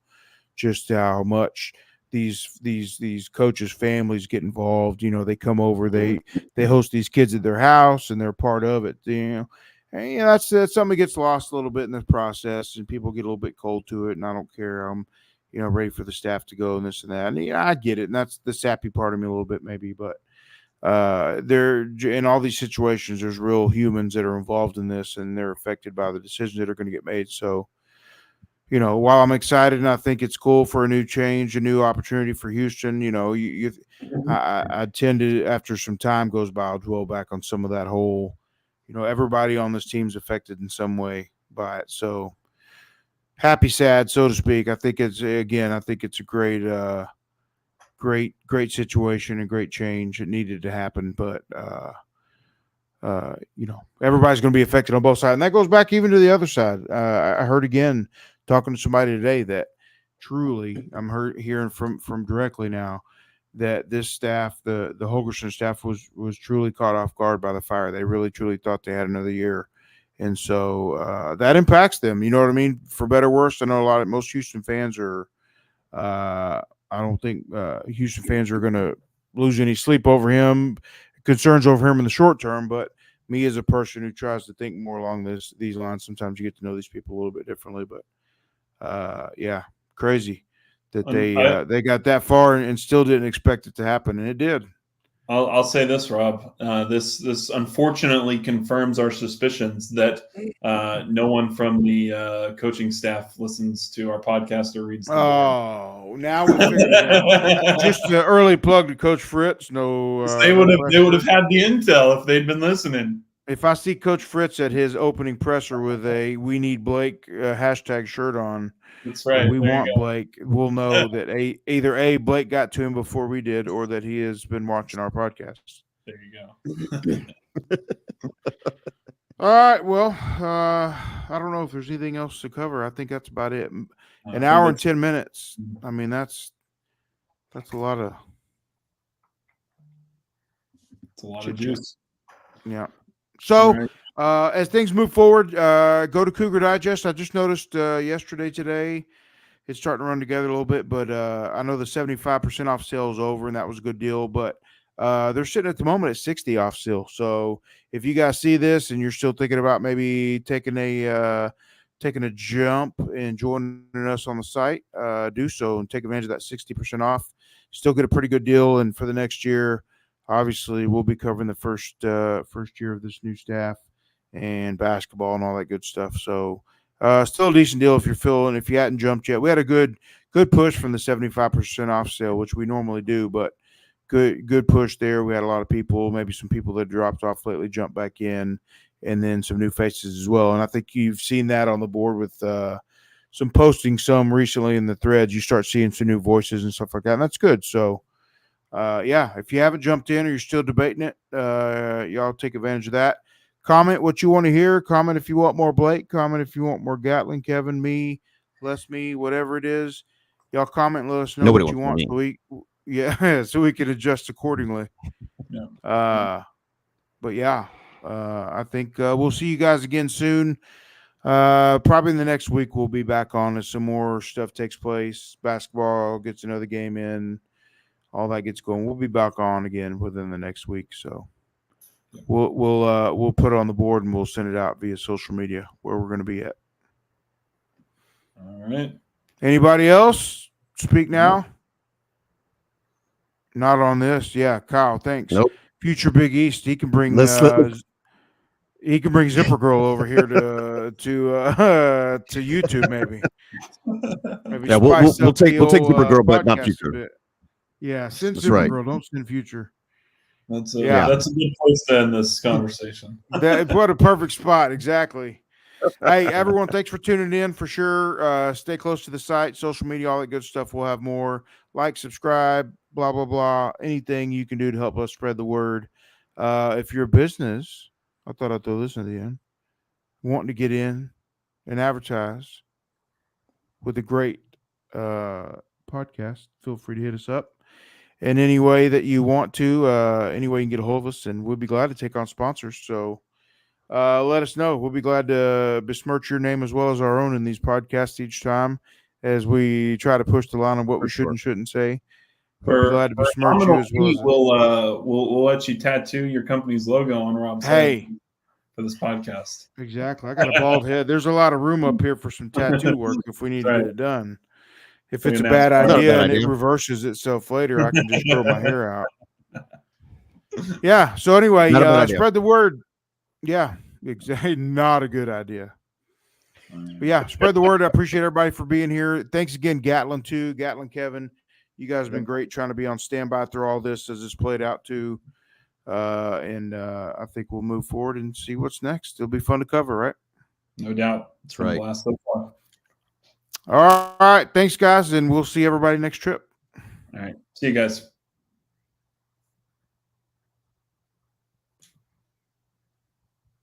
just how much these coaches' families get involved. They come over, they host these kids at their house, and they're part of it. And, that's something that gets lost a little bit in the process, and people get a little bit cold to it. And I don't care. I'm, ready for the staff to go and this and that. And I get it, and that's the sappy part of me a little bit, maybe. But there, in all these situations, there's real humans that are involved in this, and they're affected by the decisions that are going to get made. So, while I'm excited and I think it's cool for a new change, a new opportunity for Houston, I tend to, after some time goes by, I'll dwell back on some of that whole. Everybody on this team's affected in some way by it. So happy, sad, so to speak. I think it's a great situation and great change. It needed to happen, but everybody's going to be affected on both sides. And that goes back even to the other side. I heard again, talking to somebody today, that truly I'm hearing from directly now, that this staff, the Holgorsen staff, was truly caught off guard by the fire. They really, truly thought they had another year. And so that impacts them. You know what I mean? For better or worse, I know most Houston fans are I don't think Houston fans are going to lose any sleep over him, concerns over him in the short term. But me as a person who tries to think more along these lines, sometimes you get to know these people a little bit differently. But crazy that they got that far and still didn't expect it to happen, and it did. I'll say this, Rob. This unfortunately confirms our suspicions that no one from the coaching staff listens to our podcast or reads the board. Oh, now we figured it out. Just an early plug to Coach Fritz. No, they would no have had the intel if they'd been listening. If I see Coach Fritz at his opening presser with a "We Need Blake" hashtag shirt on, that's right. We want Blake, we'll know that either Blake got to him before we did, or that he has been watching our podcast. There you go. All right. Well, I don't know if there's anything else to cover. I think that's about it. An hour and 10 minutes. I mean, that's a lot of. It's a lot of juice. Yeah. So, as things move forward, go to Cougar Digest. I just noticed today, it's starting to run together a little bit, but I know the 75% off sale is over, and that was a good deal. But they're sitting at the moment at 60 off still. So if you guys see this and you're still thinking about maybe taking a jump and joining us on the site, do so and take advantage of that 60% off. Still get a pretty good deal, and for the next year, obviously, we'll be covering the first year of this new staff and basketball and all that good stuff. So, still a decent deal if you hadn't jumped yet. We had a good push from the 75% off sale, which we normally do, but good push there. We had a lot of people, maybe some people that dropped off lately, jumped back in, and then some new faces as well. And I think you've seen that on the board with some posting some recently in the threads. You start seeing some new voices and stuff like that, and that's good. So. If you haven't jumped in or you're still debating it, y'all take advantage of that. Comment what you want to hear. Comment if you want more Blake. Comment if you want more Gatlin, Kevin, me, whatever it is. Y'all comment and let us know what you want. So we can adjust accordingly. Yeah. I think we'll see you guys again soon. Probably in the next week we'll be back on as some more stuff takes place. Basketball gets another game in. All that gets going. We'll be back on again within the next week. So we'll put it on the board and we'll send it out via social media where we're going to be at. All right. Anybody else? Speak now. Not on this. Yeah, Kyle. Thanks. Nope. Future Big East. He can bring. He can bring Zipper Girl over here to YouTube maybe. Yeah, we'll take Zipper Girl, but not Future. Yeah, send Zipper Girl. Don't send Future. That's a good place to end this conversation. What a perfect spot. Exactly. Hey, everyone, thanks for tuning in for sure. Stay close to the site, social media, all that good stuff. We'll have more. Like, subscribe, blah, blah, blah. Anything you can do to help us spread the word. If you're a business, I thought I'd throw this in the end, wanting to get in and advertise with a great podcast, feel free to hit us up. In any way that you want to, any way you can get a hold of us, and we'll be glad to take on sponsors. So let us know. We'll be glad to besmirch your name as well as our own in these podcasts each time as we try to push the line on what we should and shouldn't say. We'll be glad to besmirch you as well. We'll let you tattoo your company's logo on Rob's head for this podcast. Exactly. I got a bald head. There's a lot of room up here for some tattoo work if we need to get it done. If it's a bad idea and it reverses itself later, I can just grow my hair out. Yeah. So anyway, spread the word. Yeah, exactly. Not a good idea. But yeah, spread the word. I appreciate everybody for being here. Thanks again, Gatlin, too. Gatlin, Kevin, you guys have been great trying to be on standby through all this as it's played out, too. I think we'll move forward and see what's next. It'll be fun to cover, right? No doubt. It's right. Blast so far. All right. Thanks, guys, and we'll see everybody next trip. All right. See you guys.